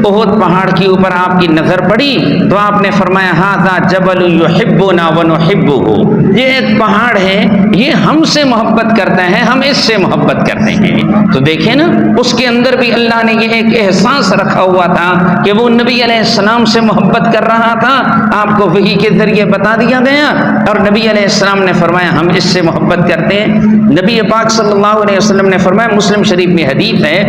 احد پہاڑ کے اوپر آپ کی نظر پڑی تو آپ نے فرمایا ھذا جبل یحبنا ونحبہ، یہ ایک پہاڑ ہے، یہ ہم سے محبت کرتا ہے، ہم اس سے محبت کرتے ہیں۔ تو دیکھیں نا، اس کے اندر بھی اللہ نے یہ ایک احساس رکھا ہوا تھا کہ وہ نبی علیہ السلام سے محبت کر رہا تھا، آپ کو وحی کے ذریعے بتا دیا گیا، اور نبی علیہ السلام نے فرمایا ہم اس سے محبت کرتے ہیں۔ نبی پاک صلی اللہ علیہ وسلم نے فرمایا، مسلم شریف میں حدیث ہے،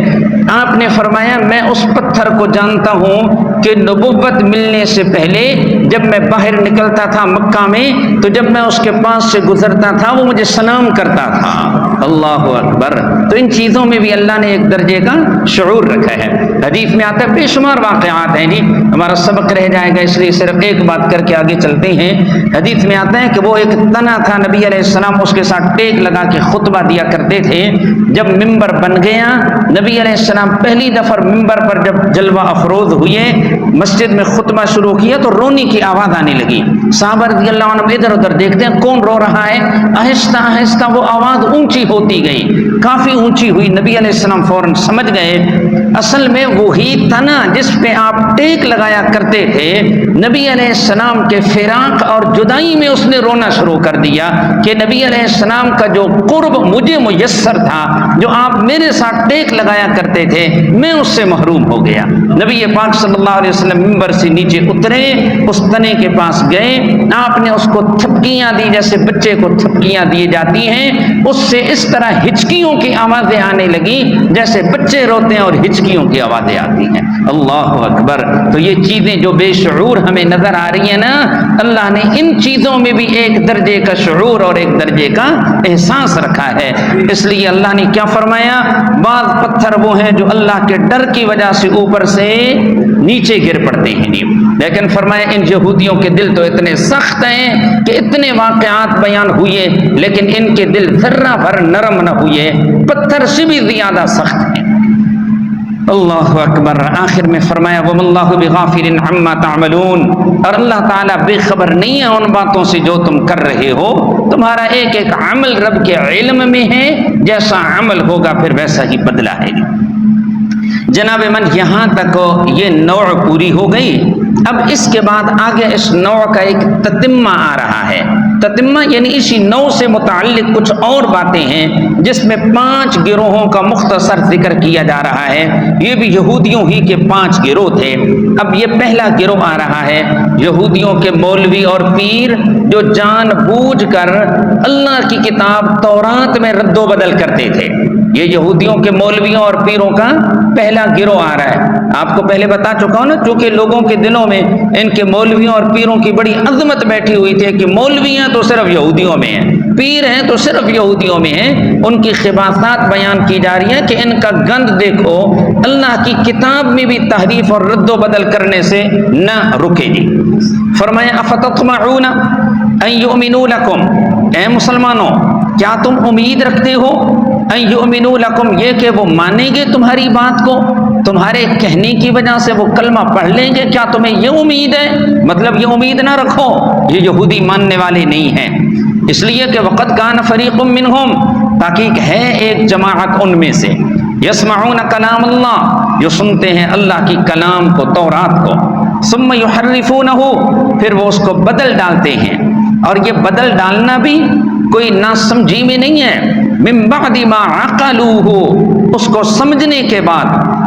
آپ نے فرمایا میں اس پتھر کو جانتا ہوں کہ نبوت ملنے سے پہلے جب میں باہر نکلتا تھا مکہ میں، تو جب میں اس کے پاس سے گزرتا تھا وہ مجھے سلام کرتا تھا۔ اللہ اکبر۔ تو ان چیزوں میں بھی اللہ نے ایک درجے کا شعور رکھا ہے۔ حدیث میں آتا ہے، بے شمار واقعات ہیں جی، ہمارا سبق رہ جائے گا اس لیے صرف ایک بات کر کے آگے چلتے ہیں۔ حدیث میں آتا ہے کہ وہ ایک تنا تھا، نبی علیہ السلام اس کے ساتھ ٹیک لگا کے خطبہ دیا کرتے تھے۔ جب ممبر بن گیا، نبی علیہ السلام پہلی دفعہ ممبر پر جب جلوہ افروز ہوئے، مسجد میں خطبہ شروع کیا تو رونے کی آواز آنے لگی۔ صحابہ رضی اللہ عنہ ادھر ادھر دیکھتے ہیں کون رو رہا ہے، آہستہ آہستہ وہ آواز اونچی ہوتی گئی، کافی اونچی ہوئی۔ نبی علیہ السلام فوراً سمجھ گئے اصل میں وہی تنا جس پہ آپ ٹیک لگایا کرتے تھے، نبی علیہ السلام کے فراق اور جدائی میں اس نے رونا شروع کر دیا کہ نبی علیہ السلام کا جو قرب مجھے میسر تھا، جو آپ میرے ساتھ ٹیک لگایا کرتے تھے، میں اس سے محروم ہو گیا۔ نبی پاک صلی اللہ علیہ وسلم ممبر سے نیچے اترے، اس تنے کے پاس گئے، آپ نے اس کو تھپکیاں دی جیسے بچے کو تھپکیاں دی جاتی ہیں، اس سے اس طرح ہچکیوں کی آوازیں آنے لگی جیسے بچے روتے ہیں اور ہچکیوں کی آوازیں آتی ہیں۔ اللہ اکبر۔ تو یہ چیزیں جو بے شعور ہمیں نظر آ رہی ہیں نا، اللہ نے ان چیزوں میں بھی ایک درجے کا شعور اور ایک درجے کا احساس رکھا ہے۔ اس لیے اللہ نے کیا فرمایا، بعض پتھر وہ ہیں جو اللہ کے ڈر کی وجہ سے اوپر سے نیچے گر پڑتے ہیں جی. لیکن فرمایا ان یہودیوں کے دل تو اتنے سخت ہیں کہ اتنے واقعات بیان ہوئے لیکن ان کے دل ذرہ بھر نرم نہ ہوئے، پتھر سے بھی زیادہ سخت ہیں. اللہ اکبر. آخر میں فرمایا وَمَا اللَّهُ بِغَافِلٍ عَمَّا تَعْمَلُونَ، اور اللہ تعالیٰ بے خبر نہیں ہے ان باتوں سے جو تم کر رہے ہو. تمہارا ایک ایک عمل رب کے علم میں ہے، جیسا عمل ہوگا پھر ویسا ہی بدلہ ہے. جناب من یہاں تک یہ نوع پوری ہو گئی. اب اس کے بعد آگے اس نوع کا ایک تتمہ آ رہا ہے. تتمہ یعنی اسی نوع سے متعلق کچھ اور باتیں ہیں جس میں 5 گروہوں کا مختصر ذکر کیا جا رہا ہے. یہ بھی یہودیوں ہی کے 5 گروہ تھے. اب یہ پہلا گروہ آ رہا ہے یہودیوں کے مولوی اور پیر جو جان بوجھ کر اللہ کی کتاب تورات میں رد و بدل کرتے تھے. یہ یہودیوں کے مولویوں اور پیروں کا پہلا گروہ آ رہا ہے. آپ کو پہلے بتا چکا ہوں نا، چونکہ لوگوں کے دلوں میں ان کے مولویوں اور پیروں کی بڑی عظمت بیٹھی ہوئی تھی کہ مولوی ہیں تو صرف یہودیوں میں ہیں، پیر ہیں تو صرف یہودیوں میں ہیں. ان کی خباثات بیان کی جا رہی ہے کہ ان کا گند دیکھو، اللہ کی کتاب میں بھی تحریف اور رد و بدل کرنے سے نہ رکے گی. فرمایا افتطمعون ان یؤمنوا لکم، اے مسلمانوں کیا تم امید رکھتے ہو ان یؤمنوا لکم، یہ کہ وہ مانیں گے تمہاری بات کو، تمہارے کہنے کی وجہ سے وہ کلمہ پڑھ لیں گے؟ کیا تمہیں یہ امید ہے؟ مطلب یہ امید نہ رکھو یہ یہودی ماننے والے نہیں ہیں. اس لیے کہ وقد کان فریق منہم، تحقیق ہے ایک جماعت ان میں سے، یسمعون کلام اللہ، جو سنتے ہیں اللہ کی کلام کو، تورات کو، ثم یحرفونہ، پھر وہ اس کو بدل ڈالتے ہیں. اور یہ بدل ڈالنا بھی کوئی ناسمجھی میں نہیں ہے. من بعد ما عقلوہ، اس کو سمجھنے کے بعد،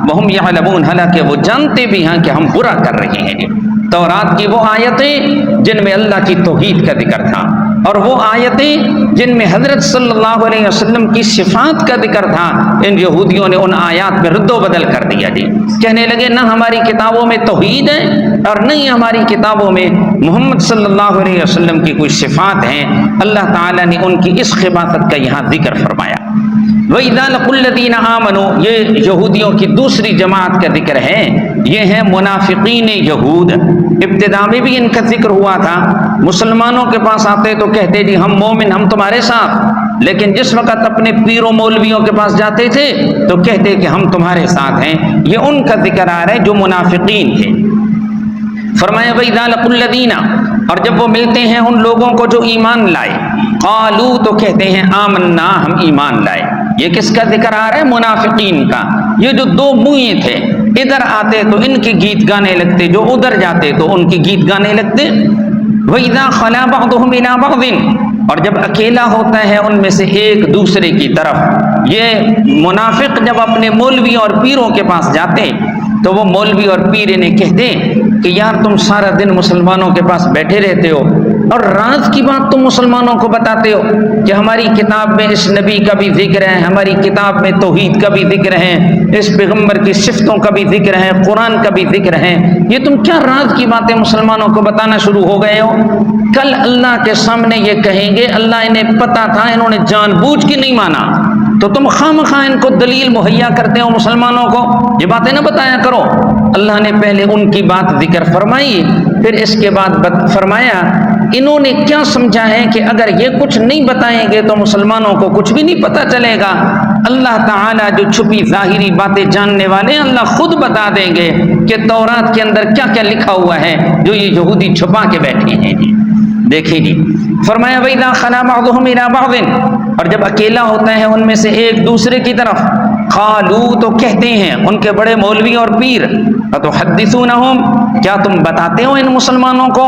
وہم یعلمون، حالانکہ وہ جانتے بھی ہیں کہ ہم برا کر رہے ہیں. تورات کی وہ آیتیں جن میں اللہ کی توحید کا ذکر تھا، اور وہ آیتیں جن میں حضرت صلی اللہ علیہ وسلم کی صفات کا ذکر تھا، ان یہودیوں نے ان آیات میں رد و بدل کر دیا جی. کہنے لگے نہ ہماری کتابوں میں توحید ہے اور نہیں ہماری کتابوں میں محمد صلی اللہ علیہ وسلم کی کوئی صفات ہیں. اللہ تعالیٰ نے ان کی اس خباثت کا یہاں ذکر فرمایا. وَإِذَا لَقُوا الَّذِينَ آمَنُوا، یہ یہودیوں کی دوسری جماعت کا ذکر ہے. یہ ہیں منافقین یہود. ابتدا میں بھی ان کا ذکر ہوا تھا. مسلمانوں کے پاس آتے تو کہتے جی ہم مومن، ہم تمہارے ساتھ، لیکن جس وقت اپنے پیروں مولویوں کے پاس جاتے تھے تو کہتے کہ ہم تمہارے ساتھ ہیں. یہ ان کا ذکر آ رہا ہے جو منافقین تھے. فرمایا وَإِذَا لَقُوا الَّذِينَ، اور جب وہ ملتے ہیں ان لوگوں کو جو ایمان لائے، قالوا، تو کہتے ہیں آمنا، ہم ایمان لائے. یہ کس کا ذکر آ رہا ہے؟ منافقین کا. یہ جو 2 منہ تھے، ادھر آتے تو ان کے گیت گانے لگتے، جو ادھر جاتے تو ان کی گیت گانے لگتے. وَإِذَا خَلَا بَعْضُهُمْ إِلَىٰ بَعْضٍ، اور جب اکیلا ہوتا ہے ان میں سے ایک دوسرے کی طرف. یہ منافق جب اپنے مولویوں اور پیروں کے پاس جاتے تو وہ مولوی اور پیر انہیں کہتے کہ یار تم سارا دن مسلمانوں کے پاس بیٹھے رہتے ہو اور راز کی بات تم مسلمانوں کو بتاتے ہو کہ ہماری کتاب میں اس نبی کا بھی ذکر ہے، ہماری کتاب میں توحید کا بھی ذکر ہے، اس پیغمبر کی صفتوں کا بھی ذکر ہے، قرآن کا بھی ذکر ہے. یہ تم کیا راز کی باتیں مسلمانوں کو بتانا شروع ہو گئے ہو؟ کل اللہ کے سامنے یہ کہیں گے اللہ انہیں پتا تھا، انہوں نے جان بوجھ کے نہیں مانا، تو تم خواہ ان کو دلیل مہیا کرتے ہو مسلمانوں کو. یہ باتیں نہ بتایا کرو. اللہ نے پہلے ان کی بات ذکر فرمائی، پھر اس کے بعد فرمایا انہوں نے کیا سمجھا ہے کہ اگر یہ کچھ نہیں بتائیں گے تو مسلمانوں کو کچھ بھی نہیں پتہ چلے گا. اللہ تعالیٰ جو چھپی ظاہری باتیں جاننے والے ہیں، اللہ خود بتا دیں گے کہ تورات کے اندر کیا کیا لکھا ہوا ہے جو یہ یہودی چھپا کے بیٹھے ہیں. جی دیکھیں جی، فرمایا وَإِذَا خَلَا بَعْضُهُمْ إِلَىٰ بَعْضٍ، اور جب اکیلا ہوتا ہے ان میں سے ایک دوسرے کی طرف، قالوا، تو کہتے ہیں ان کے بڑے مولوی اور پیر، أَتُحَدِّثُونَهُمْ، کیا تم بتاتے ہو ان مسلمانوں کو،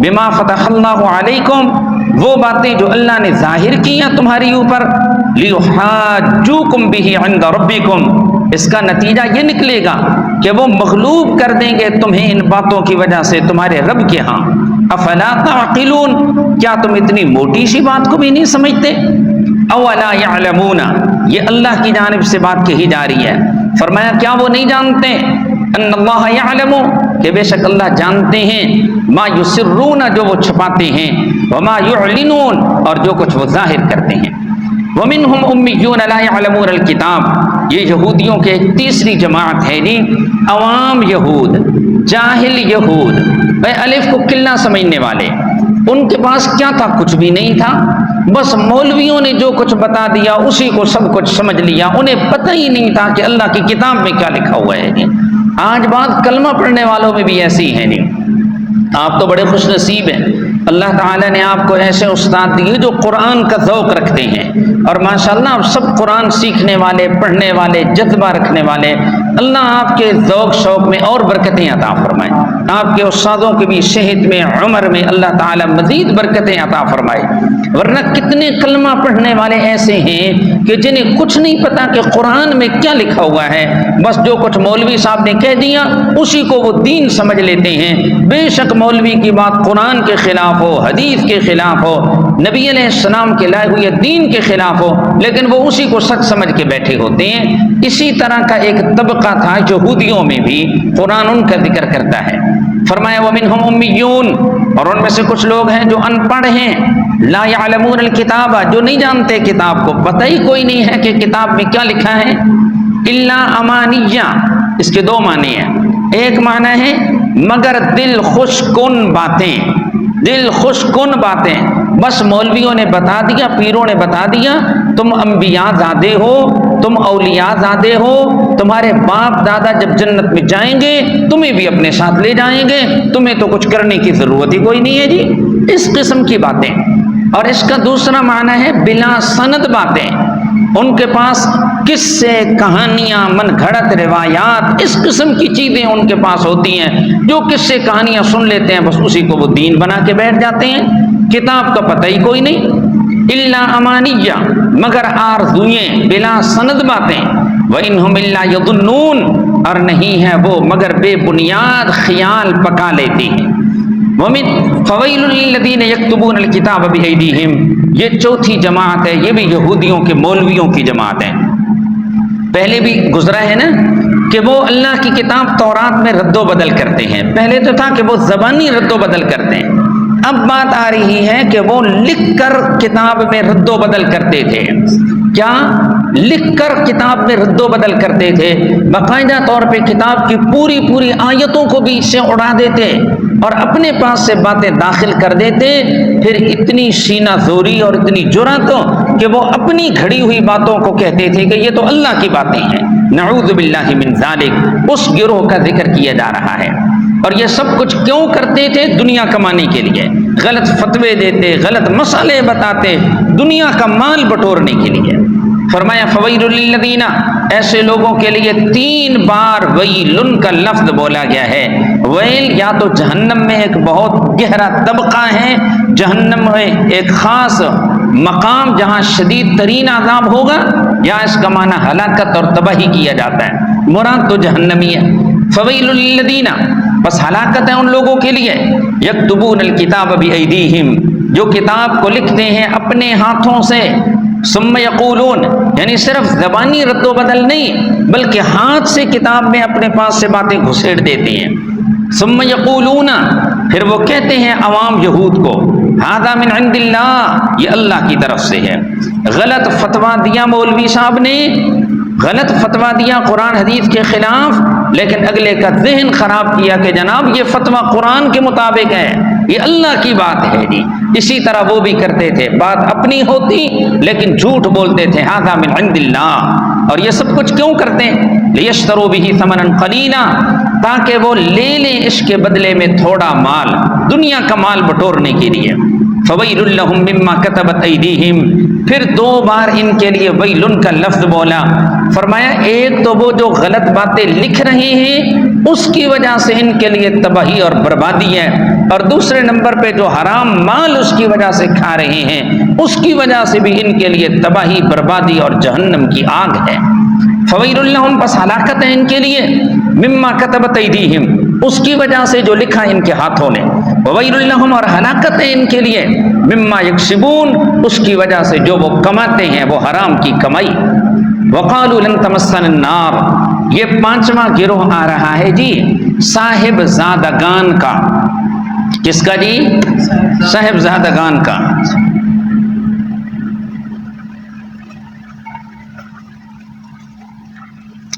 بِمَا فَتَحَ اللَّهُ عَلَيْكُمْ، وہ باتیں جو اللہ نے ظاہر کی ہیں تمہاری اوپر، لِيُحَاجُّوكُمْ بِهِ عِنْدَ رَبِّكُمْ، اس کا نتیجہ یہ نکلے گا کہ وہ مغلوب کر دیں گے تمہیں ان باتوں کی وجہ سے تمہارے رب کے ہاں. افلا تعقلون، کیا تم اتنی موٹی سی بات کو بھی نہیں سمجھتے؟ اولا یعلمون، یہ اللہ کی جانب سے بات کہی جا رہی ہے. فرمایا کیا وہ نہیں جانتے ان اللہ یعلم، کہ بے شک اللہ جانتے ہیں، ما یسرون، جو وہ چھپاتے ہیں، وما یعلنون، اور جو کچھ وہ ظاہر کرتے ہیں. ومنہم امیون لا یعلمون الکتاب، یہ یہودیوں کے ایک تیسری جماعت ہے جی، عوام یہود، جاہل یہود، الف کو قلہ سمجھنے والے۔ ان کے پاس کیا تھا؟ کچھ بھی نہیں تھا، بس مولویوں نے جو کچھ بتا دیا اسی کو سب کچھ سمجھ لیا، انہیں پتہ ہی نہیں تھا کہ اللہ کی کتاب میں کیا لکھا ہوا ہے۔ آج بات کلمہ پڑھنے والوں میں بھی ایسی ہے نہیں۔ آپ تو بڑے خوش نصیب ہیں، اللہ تعالیٰ نے آپ کو ایسے استاد دیے جو قرآن کا ذوق رکھتے ہیں، اور ماشاءاللہ آپ سب قرآن سیکھنے والے، پڑھنے والے، جذبہ رکھنے والے۔ اللہ آپ کے ذوق شوق میں اور برکتیں عطا فرمائے، آپ کے استادوں کی بھی صحت میں، عمر میں اللہ تعالیٰ مزید برکتیں عطا فرمائے۔ ورنہ کتنے کلمہ پڑھنے والے ایسے ہیں کہ جنہیں کچھ نہیں پتا کہ قرآن میں کیا لکھا ہوا ہے، بس جو کچھ مولوی صاحب نے کہہ دیا اسی کو وہ دین سمجھ لیتے ہیں، بے شک مولوی کی بات قرآن کے خلاف ہو، حدیث کے خلاف ہو، نبی علیہ السلام کے لائے ہوئے دین کے خلاف ہو، لیکن وہ اسی کو سچ سمجھ کے بیٹھے ہوتے ہیں۔ اسی طرح کا ایک طبقہ تھا یہودیوں میں بھی، قرآن ان کا ذکر کرتا ہے۔ فرمایا ومنہم امیون، اور ان میں سے کچھ لوگ ہیں جو ان پڑھ ہیں، لا یعلمون الکتاب، جو نہیں جانتے کتاب کو، پتہ ہی کوئی نہیں ہے کہ کتاب میں کیا لکھا ہے، الا امانیہ، اس کے دو معنی ہیں۔ ایک معنی ہے مگر دل خوش کن باتیں، دل خوش کن باتیں، بس مولویوں نے بتا دیا، پیروں نے بتا دیا تم انبیاء زادے ہو، تم اولیاء زادے ہو، تمہارے باپ دادا جب جنت میں جائیں گے تمہیں بھی اپنے ساتھ لے جائیں گے، تمہیں تو کچھ کرنے کی ضرورت ہی کوئی نہیں ہے جی، اس قسم کی باتیں۔ اور اس کا دوسرا معنی ہے بلا سند باتیں، ان کے پاس قصے، کہانیاں، من گھڑت روایات، اس قسم کی چیزیں ان کے پاس ہوتی ہیں، جو قصے کہانیاں سن لیتے ہیں بس اسی کو وہ دین بنا کے بیٹھ جاتے ہیں، کتاب کا پتہ ہی کوئی نہیں۔ الا امانیہ، مگر آرزوئیں، بلا سند باتیں، وانہم الا یظنون، اور نہیں ہے وہ مگر بے بنیاد خیال پکا لیتی ہیں۔ ومن فویل للذین یکتبون الکتاب بایدیہم، یہ چوتھی جماعت ہے، یہ بھی یہودیوں کے مولویوں کی جماعت ہے۔ پہلے بھی گزرا ہے نا کہ وہ اللہ کی کتاب تورات میں رد و بدل کرتے ہیں، پہلے تو تھا کہ وہ زبانی رد و بدل کرتے ہیں، اب بات آ رہی ہے کہ وہ لکھ کر کتاب میں رد و بدل کرتے تھے۔ کیا لکھ کر کتاب میں رد و بدل کرتے تھے؟ باقاعدہ طور پہ کتاب کی پوری آیتوں کو بھی اس سے اڑا دیتے اور اپنے پاس سے باتیں داخل کر دیتے، پھر اتنی سینہ زوری اور اتنی جرأت کہ وہ اپنی گھڑی ہوئی باتوں کو کہتے تھے کہ یہ تو اللہ کی باتیں ہیں۔ نعوذ باللہ من ذالک، اس گروہ کا ذکر کیا جا رہا ہے۔ اور یہ سب کچھ کیوں کرتے تھے؟ دنیا کمانے کے لیے، غلط فتوے دیتے، غلط مسئلے بتاتے، دنیا کا مال بٹورنے کے لیے۔ فرمایا فویل للذین، ایسے لوگوں کے لیے 3 بار ویلن کا لفظ بولا گیا ہے۔ ویل یا تو جہنم میں ایک بہت گہرا طبقہ ہے، جہنم میں ایک خاص مقام جہاں شدید ترین عذاب ہوگا، یا اس کا معنی ہلاکت اور تباہی کیا جاتا ہے، مراد تو جہنمی ہے۔ فویل للذین، بس ہلاکت ہے ان لوگوں کے لیے، یکتبون الکتاب بایدیہم، جو کتاب کو لکھتے ہیں اپنے ہاتھوں سے، ثم یقولون، یعنی صرف زبانی رد و بدل نہیں بلکہ ہاتھ سے کتاب میں اپنے پاس سے باتیں گھسیڑ دیتے ہیں۔ ثم یقولون، پھر وہ کہتے ہیں عوام یہود کو، ھذا من عند اللہ، یہ اللہ کی طرف سے ہے۔ غلط فتویٰ دیا مولوی صاحب نے، غلط فتویٰ دیا قرآن حدیث کے خلاف، لیکن اگلے کا ذہن خراب کیا کہ جناب یہ فتویٰ قرآن کے مطابق ہے، یہ اللہ کی بات ہے جی۔ اسی طرح وہ بھی کرتے تھے، بات اپنی ہوتی لیکن جھوٹ بولتے تھے، ھذا من عند اللہ۔ اور یہ سب کچھ کیوں کرتے ہیں؟ لیشتروا بہ ثمنا قلیلا، تاکہ وہ لے لیں اس کے بدلے میں تھوڑا مال، دنیا کا مال بٹورنے کے لیے۔ فویل لہم مما کتبت ایدیہم، پھر 2 بار ان کے لیے ویلن کا لفظ بولا۔ فرمایا ایک تو وہ جو غلط باتیں لکھ رہے ہیں اس کی وجہ سے ان کے لیے تباہی اور بربادی ہے، اور دوسرے نمبر پہ جو حرام مال اس کی وجہ سے کھا رہے ہیں اس کی وجہ سے بھی ان کے لیے تباہی، بربادی اور جہنم کی آگ ہے۔ فویل لہم، پس ہلاکت ہے ان کے لیے، مما کتبت ایدیہم، اس کی وجہ سے جو لکھا ان کے ہاتھوں نے، وویل لہم، اور ہلاکت ہے ان کے لیے، مما یکسبون، اس کی وجہ سے جو وہ کماتے ہیں، وہ حرام کی کمائی۔ وقالوا لن تمسنا النار، یہ 5واں گروہ آ رہا ہے جی، صاحب زادگان کا۔ کس کا جی؟ صاحب زادگان کا۔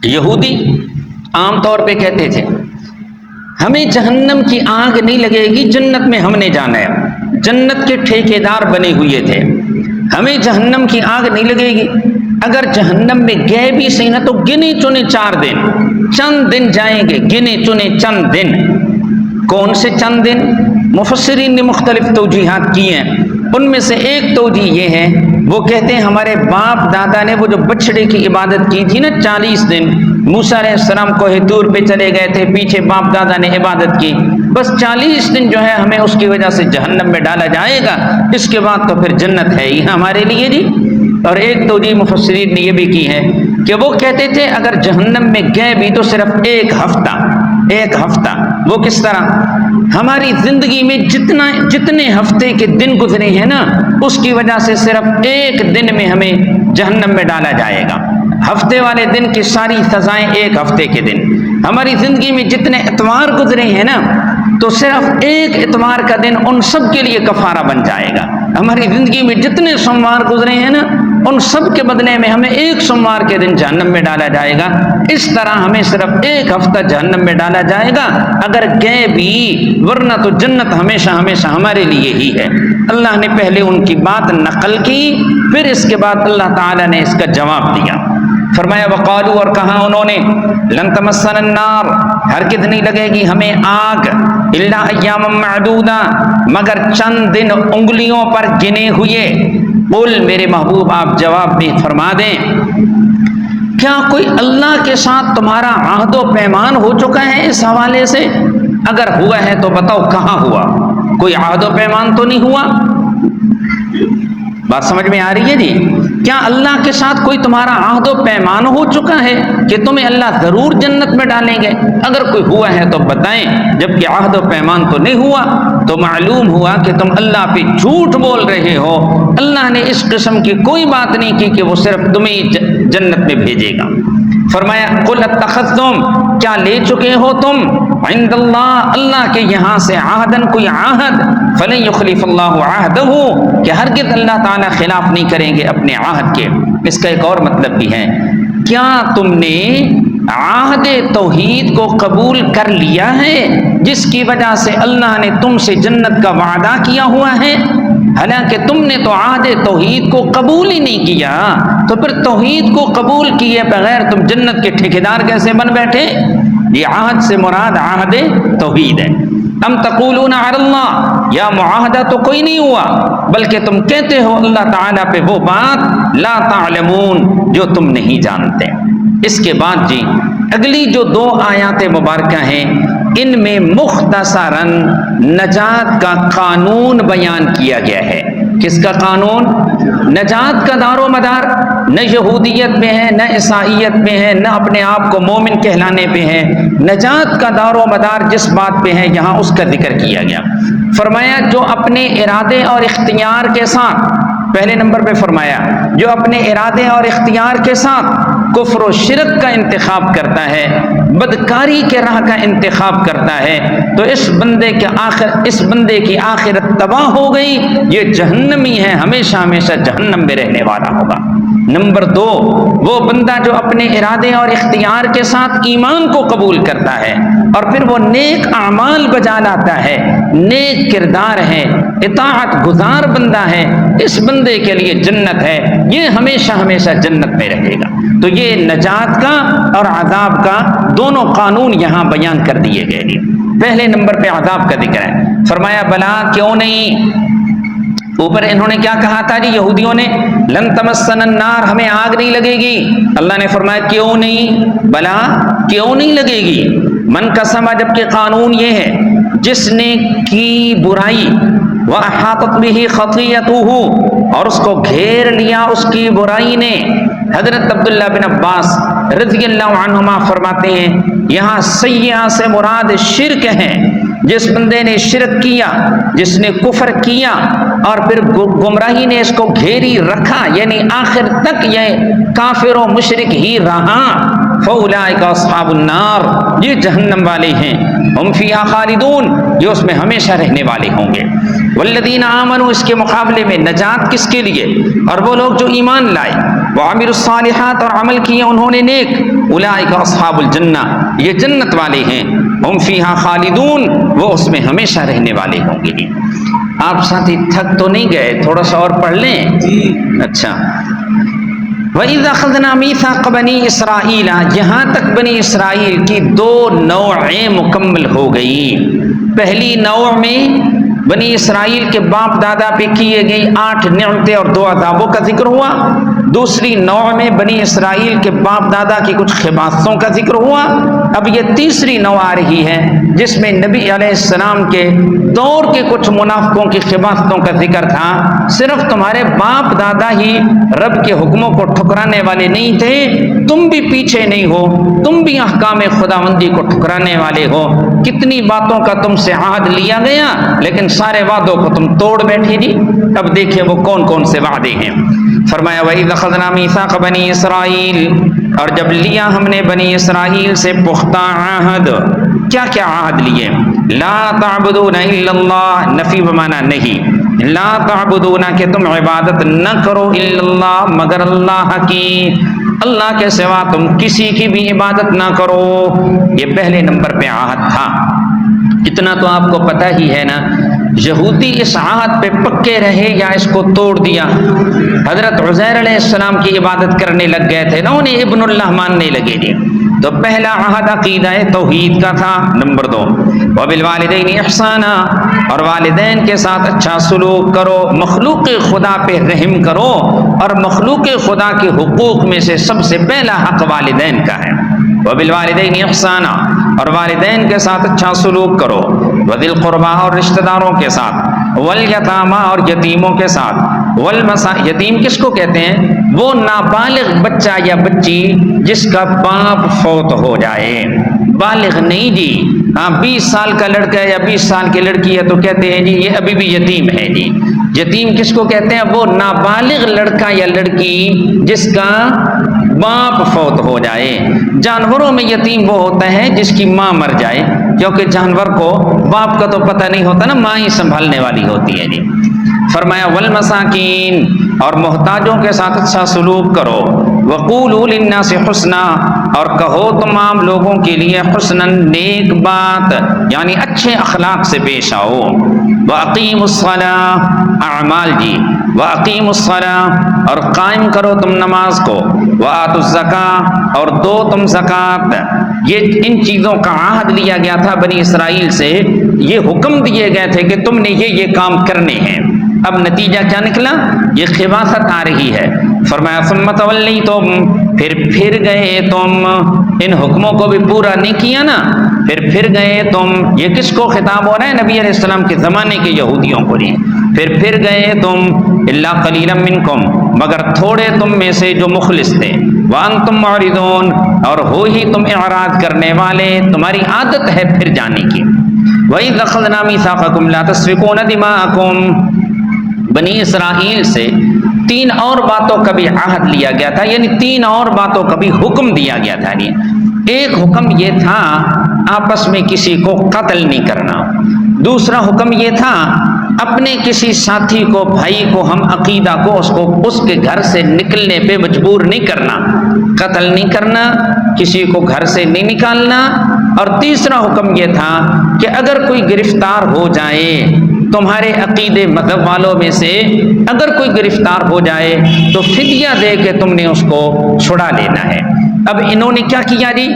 یہودی عام طور پہ کہتے تھے ہمیں جہنم کی آگ نہیں لگے گی، جنت میں ہم نے جانا ہے، جنت کے ٹھیکیدار بنے ہوئے تھے، ہمیں جہنم کی آگ نہیں لگے گی، اگر جہنم میں گئے بھی صحیح نہ تو گنے چنے 4 دن، چند دن جائیں گے، گنے چنے چند دن۔ کون سے چند دن؟ مفسرین نے مختلف توجیحات کی ہیں، ان میں سے ایک توجیہ یہ ہے، وہ کہتے ہیں ہمارے باپ دادا نے وہ جو بچڑے کی عبادت کی تھی نا 40 دن، موسیٰ علیہ السلام کوہ طور پہ چلے گئے تھے، پیچھے باپ دادا نے عبادت کی، بس 40 دن جو ہے ہمیں اس کی وجہ سے جہنم میں ڈالا جائے گا، اس کے بعد تو پھر جنت ہے ہی ہمارے لیے جی۔ اور ایک توجیہ مفسرین نے یہ بھی کی ہے کہ وہ کہتے تھے اگر جہنم میں گئے بھی تو صرف ایک ہفتہ۔ وہ کس طرح؟ ہماری زندگی میں جتنے ہفتے کے دن گزرے ہیں نا، اس کی وجہ سے صرف ایک دن میں ہمیں جہنم میں ڈالا جائے گا۔ ہفتے والے دن کی ساری سزائیں ایک ہفتے کے دن۔ ہماری زندگی میں جتنے اتوار گزرے ہیں نا، تو صرف ایک اتوار کا دن ان سب کے لیے کفارہ بن جائے گا۔ ہماری زندگی میں جتنے سوموار گزرے ہیں نا، ان سب کے بدلے میں ہمیں ایک سوموار کے دن جہنم میں ڈالا جائے گا۔ اس طرح ہمیں صرف ایک ہفتہ جہنم میں ڈالا جائے گا اگر گئے بھی، ورنہ تو جنت ہمیشہ ہمیشہ ہمارے لیے ہی ہے۔ اللہ نے پہلے ان کی بات نقل کی، پھر اس کے بعد اللہ تعالیٰ نے اس کا جواب دیا۔ فرمایا وقالو، اور کہا انہوں نے، لن تمسنا النار، ہرگز نہیں لگے گی ہمیں آگ، الا ایاما معدودہ، مگر چند دن انگلیوں پر گنے ہوئے۔ قل، میرے محبوب آپ جواب میں فرما دیں، کیا کوئی اللہ کے ساتھ تمہارا عہد و پیمان ہو چکا ہے اس حوالے سے؟ اگر ہوا ہے تو بتاؤ کہاں ہوا؟ کوئی عہد و پیمان تو نہیں ہوا؟ بات سمجھ میں آ رہی ہے جی؟ کیا اللہ کے ساتھ کوئی تمہارا عہد و پیمان ہو چکا ہے کہ تمہیں اللہ ضرور جنت میں ڈالیں گے؟ اگر کوئی ہوا ہے تو بتائیں، جبکہ عہد و پیمان تو نہیں ہوا تو معلوم ہوا کہ تم اللہ پہ جھوٹ بول رہے ہو۔ اللہ نے اس قسم کی کوئی بات نہیں کی کہ وہ صرف تمہیں جنت میں بھیجے گا۔ فرمایا قل اتخذتم، کیا لے چکے ہو تم عند اللہ، اللہ کے یہاں سے عہدن، کوئی عہد، فلن یخلف اللہ عہدہ، کہ ہرگز اللہ تعالیٰ خلاف نہیں کریں گے اپنے عہد کے۔ اس کا ایک اور مطلب بھی ہے، کیا تم نے عہد توحید کو قبول کر لیا ہے جس کی وجہ سے اللہ نے تم سے جنت کا وعدہ کیا ہوا ہے؟ حالانکہ تم نے تو عہد توحید کو قبول ہی نہیں کیا، تو پھر توحید کو قبول کیے بغیر تم جنت کے ٹھیکیدار کیسے بن بیٹھے؟ یہ عہد سے مراد عہد توحید ہے۔ ام تقولون علی اللہ، یا معاہدہ تو کوئی نہیں ہوا، بلکہ تم کہتے ہو اللہ تعالیٰ پہ وہ بات لا تعلمون، جو تم نہیں جانتے۔ اس کے بعد جی اگلی جو 2 آیات مبارکہ ہیں، ان میں مختصراً نجات کا قانون بیان کیا گیا ہے۔ کس کا قانون؟ نجات کا دار و مدار نہ یہودیت میں ہے، نہ عیسائیت میں ہے، نہ اپنے آپ کو مومن کہلانے پہ ہے۔ نجات کا دار و مدار جس بات پہ ہے یہاں اس کا ذکر کیا گیا۔ فرمایا جو اپنے ارادے اور اختیار کے ساتھ، پہلے نمبر پہ فرمایا جو اپنے ارادے اور اختیار کے ساتھ کفر و شرک کا انتخاب کرتا ہے، بدکاری کے راہ کا انتخاب کرتا ہے، تو اس بندے کی آخرت تباہ ہو گئی، یہ جہنمی ہے، ہمیشہ ہمیشہ جہنم میں رہنے والا ہوگا۔ نمبر 2، وہ بندہ جو اپنے ارادے اور اختیار کے ساتھ ایمان کو قبول کرتا ہے اور پھر وہ نیک اعمال بجا لاتا ہے، نیک کردار ہے، اطاعت گزار بندہ ہے، اس بندے کے لیے جنت ہے، یہ ہمیشہ ہمیشہ جنت میں رہے گا۔ تو یہ نجات کا اور عذاب کا دونوں قانون یہاں بیان کر دیے گئے ہیں۔ پہلے نمبر پہ عذاب کا ذکر ہے، فرمایا بلا کیوں نہیں، اوپر انہوں نے کیا کہا تھا جی یہودیوں نے، لن تمسنا النار، ہمیں آگ نہیں لگے گی۔ اللہ نے فرمایا کیوں نہیں، بلا کیوں نہیں لگے گی، من قسم، جبکہ قانون یہ ہے جس نے کی برائی، وَأَحَاطَتْ بِهِ خَطِيئَتُهُ، اور اس کو گھیر لیا اس کی برائی نے۔ حضرت عبداللہ بن عباس رضی اللہ عنہما فرماتے ہیں یہاں سیئہ سے مراد شرک ہے، جس بندے نے شرک کیا، جس نے کفر کیا اور پھر گمراہی نے اس کو گھیری رکھا، یعنی آخر تک یہ کافر و مشرک ہی رہا، فَأُولَٰئِكَ أَصْحَابُ النَّارِ، یہ جہنم والے ہیں، ہم فیہا خالدون، یہ اس میں ہمیشہ رہنے والے ہوں گے۔ والذین آمنوا، اس کے مقابلے میں نجات کس کے لیے؟ اور وہ لوگ جو ایمان لائے، وعملوا الصالحات اور عمل کیے انہوں نے نیک، اولئک اصحاب الجنہ یہ جنت والے ہیں، ہم فیہا خالدون وہ اس میں ہمیشہ رہنے والے ہوں گے۔ آپ ساتھی تھک تو نہیں گئے؟ تھوڑا سا اور پڑھ لیں؟ اچھا، وَإِذْ أَخَذْنَا مِيثَاقَ بَنِي إِسْرَائِيلَ، یہاں تک بنی اسرائیل کی 2 نوعیں مکمل ہو گئی۔ پہلی نوع میں بنی اسرائیل کے باپ دادا پہ کیے گئی 8 نعمتیں اور 2 عذابوں کا ذکر ہوا۔ دوسری نوع میں بنی اسرائیل کے باپ دادا کی کچھ خباثتوں کا ذکر ہوا۔ اب یہ تیسری نوع آ رہی ہے جس میں نبی علیہ السلام کے دور کے کچھ منافقوں کی خباثتوں کا ذکر تھا۔ صرف تمہارے باپ دادا ہی رب کے حکموں کو ٹھکرانے والے نہیں تھے، تم بھی پیچھے نہیں ہو، تم بھی احکام خداوندی کو ٹھکرانے والے ہو۔ کتنی باتوں کا تم سے عہد لیا گیا لیکن سارے وعدوں کو تم توڑ بیٹھے جی۔ اب دیکھیں وہ کون کون سے وعدے ہیں۔ فرمایا وَإِذْ أَخَذْنَا مِيثَاقَ بَنِي إِسْرَائِيلَ، اور جب لیا ہم نے بنی اسرائیل سے پختہ عہد، کیا کیا عہد لیے؟ لا تعبدون الا اللہ، نفی بمانا نہیں، لا تعبدون کہ تم عبادت نہ کرو الا اللہ مگر اللہ کی، اللہ کے سوا تم کسی کی بھی عبادت نہ کرو۔ یہ پہلے نمبر پہ عہد تھا۔ اتنا تو آپ کو پتہ ہی ہے نا، یہودی اس عہد پہ پکے رہے یا اس کو توڑ دیا؟ حضرت عزیر علیہ السلام کی عبادت کرنے لگ گئے تھے نا، انہیں ابن اللہ ماننے لگے جی۔ تو پہلا عہد عقیدہ توحید کا تھا۔ نمبر 2 وبالوالدین احسانا، اور والدین کے ساتھ اچھا سلوک کرو، مخلوق خدا پہ رحم کرو، اور مخلوق خدا کے حقوق میں سے سب سے پہلا حق والدین کا ہے۔ وبالوالدین احسانا، اور والدین کے ساتھ اچھا سلوک کرو، وذی القربیٰ اور رشتہ داروں کے ساتھ، والیتامیٰ اور یتیموں کے ساتھ، یتیم کس کو کہتے ہیں؟ وہ نابالغ بچہ یا بچی جس کا باپ فوت ہو جائے، بالغ نہیں جی، ہاں 20 سال کا لڑکا ہے یا 20 سال کی لڑکی ہے تو کہتے ہیں جی یہ ابھی بھی یتیم ہے جی۔ یتیم کس کو کہتے ہیں؟ وہ نابالغ لڑکا یا لڑکی جس کا باپ فوت ہو جائے۔ جانوروں میں یتیم وہ ہوتا ہے جس کی ماں مر جائے، کیونکہ جانور کو باپ کا تو پتہ نہیں ہوتا نا، ماں ہی سنبھالنے والی ہوتی ہے جی۔ فرمایا والمساکین، اور محتاجوں کے ساتھ اچھا سلوک کرو، وقولوا للناس حسنا، اور کہو تمام لوگوں کے لیے حسنا نیک بات، یعنی اچھے اخلاق سے پیش آؤ۔ واقیموا الصلاۃ، اعمال جی، واقیموا الصلاۃ، اور قائم کرو تم نماز کو، وآتوا الزکاۃ، اور دو تم زکوٰۃ۔ یہ ان چیزوں کا عہد لیا گیا تھا بنی اسرائیل سے، یہ حکم دیے گئے تھے کہ تم نے یہ کام کرنے ہیں۔ اب نتیجہ کیا نکلا؟ یہ خباثت آ رہی ہے۔ فرمایا ثم تولیتم، پھر گئے تم، ان حکموں کو بھی پورا نہیں کیا نا، پھر گئے تم۔ یہ کس کو خطاب ہو رہا ہے؟ نبی علیہ السلام کے زمانے کے یہودیوں کو نہیں۔ پھر گئے تم، الا قلیلا منکم، مگر تھوڑے تم میں سے جو مخلص تھے، وانتم معرضون، اور ہو ہی تم اعراض کرنے والے، تمہاری عادت ہے پھر جانے کی۔ وَإِذْ أَخَذْنَا مِيثَاقَكُمْ لَا تَسْفِكُونَ دِمَاءَكُمْ، بنی اسرائیل سے 3 اور باتوں کا بھی عہد لیا گیا تھا، یعنی 3 اور باتوں کا بھی حکم دیا گیا تھا۔ ایک حکم یہ تھا آپس میں کسی کو قتل نہیں کرنا، دوسرا حکم یہ تھا اپنے کسی ساتھی کو، بھائی کو، ہم عقیدہ کو اس کے گھر سے نکلنے پہ مجبور نہیں کرنا، قتل نہیں کرنا، کسی کو گھر سے نہیں نکالنا۔ اور تیسرا حکم یہ تھا کہ اگر کوئی گرفتار ہو جائے تمہارے عقیدے مذہب والوں میں سے، اگر کوئی گرفتار ہو جائے تو فدیہ دے کے تم نے اس کو چھڑا لینا ہے۔ اب انہوں نے کیا کیا جی؟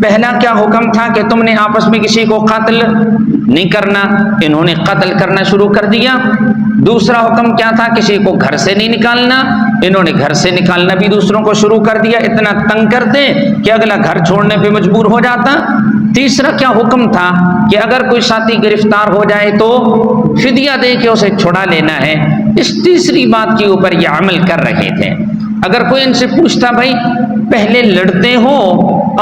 پہلا کیا حکم تھا کہ تم نے آپس میں کسی کو قتل نہیں کرنا، انہوں نے قتل کرنا شروع کر دیا۔ دوسرا حکم کیا تھا؟ کسی کو گھر سے نہیں نکالنا، انہوں نے گھر سے نکالنا بھی دوسروں کو شروع کر دیا، اتنا تنگ کرتے کہ اگلا گھر چھوڑنے پہ مجبور ہو جاتا۔ تیسرا کیا حکم تھا کہ اگر کوئی ساتھی گرفتار ہو جائے تو فدیہ دے کے اسے چھڑا لینا ہے۔ اس تیسری بات کے اوپر یہ عمل کر رہے تھے۔ اگر کوئی ان سے پوچھتا بھائی پہلے لڑتے ہو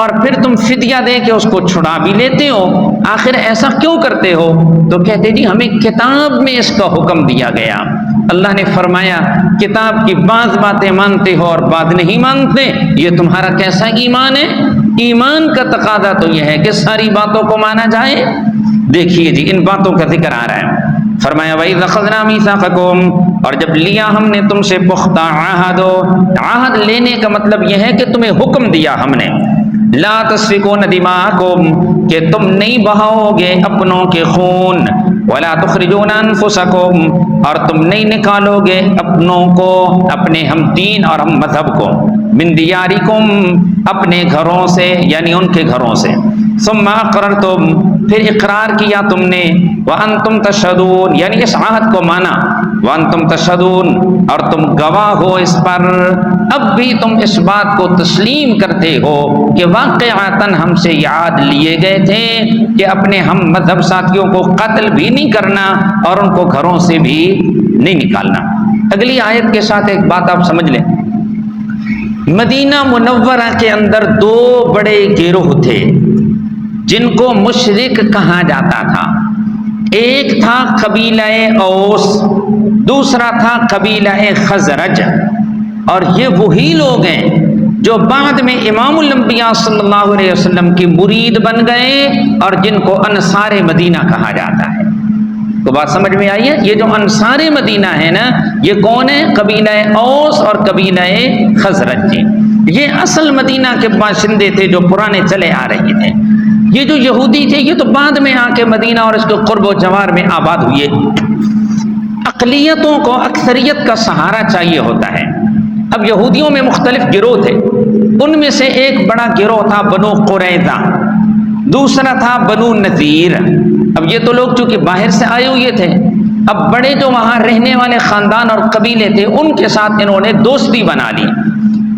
اور پھر تم فدیہ دے کے اس کو چھڑا بھی لیتے ہو، آخر ایسا کیوں کرتے ہو؟ تو کہتے جی ہمیں کتاب میں اس کا حکم دیا گیا، اللہ نے فرمایا کتاب کی بعض باتیں مانتے ہو اور بعض نہیں مانتے، یہ تمہارا کیسا ایمان ہے؟ ایمان کا تقاضا تو یہ ہے کہ ساری باتوں کو مانا جائے۔ دیکھیے جی ان باتوں کا ذکر آ رہا ہے۔ فرمایا وَإِذْ أَخَذْنَا مِيثَاقَكُمْ، اور جب لیا ہم نے تم سے پختہ عہد لینے کا مطلب یہ ہے کہ تمہیں حکم دیا ہم نے لا تسفکون دماءکم کہ تم نہیں بہاؤ گے اپنوں کے خون ولا تخرجون انفسکم اور تم نہیں نکالو گے اپنوں کو اپنے ہم دین اور ہم مذہب کو من دیارکم اپنے گھروں سے یعنی ان کے گھروں سے ثم اقررتم پھر اقرار کیا تم نے وانتم تشہدون یعنی اس عہد کو مانا وانتم تشہدون اور تم گواہ ہو اس پر اب بھی تم اس بات کو تسلیم کرتے ہو کہ واقعتاً ہم سے یاد لیے گئے تھے کہ اپنے ہم مذہب ساتھیوں کو قتل بھی نہیں کرنا اور ان کو گھروں سے بھی نہیں نکالنا۔ اگلی آیت کے ساتھ ایک بات آپ سمجھ لیں، مدینہ منورہ کے اندر دو بڑے گروہ تھے جن کو مشرک کہا جاتا تھا۔ ایک تھا قبیلہ اوس، دوسرا تھا قبیلہ خزرج، اور یہ وہی لوگ ہیں جو بعد میں امام الانبیاء صلی اللہ علیہ وسلم کی مرید بن گئے اور جن کو انصار مدینہ کہا جاتا ہے۔ تو بات سمجھ میں آئی ہے؟ یہ جو انصار مدینہ ہے نا، یہ کون ہے؟ قبیلہ اوس اور قبیلہ خزرج جی، یہ اصل مدینہ کے باشندے تھے جو پرانے چلے آ رہے تھے۔ یہ جو یہودی تھے یہ تو بعد میں آ کے مدینہ اور اس کے قرب و جوار میں آباد ہوئے۔ اقلیتوں کو اکثریت کا سہارا چاہیے ہوتا ہے۔ اب یہودیوں میں مختلف گروہ تھے، ان میں سے ایک بڑا گروہ تھا بنو قریظہ، دوسرا تھا بنو نذیر۔ اب یہ تو لوگ چونکہ باہر سے آئے ہوئے تھے، اب بڑے جو وہاں رہنے والے خاندان اور قبیلے تھے ان کے ساتھ انہوں نے دوستی بنا لی۔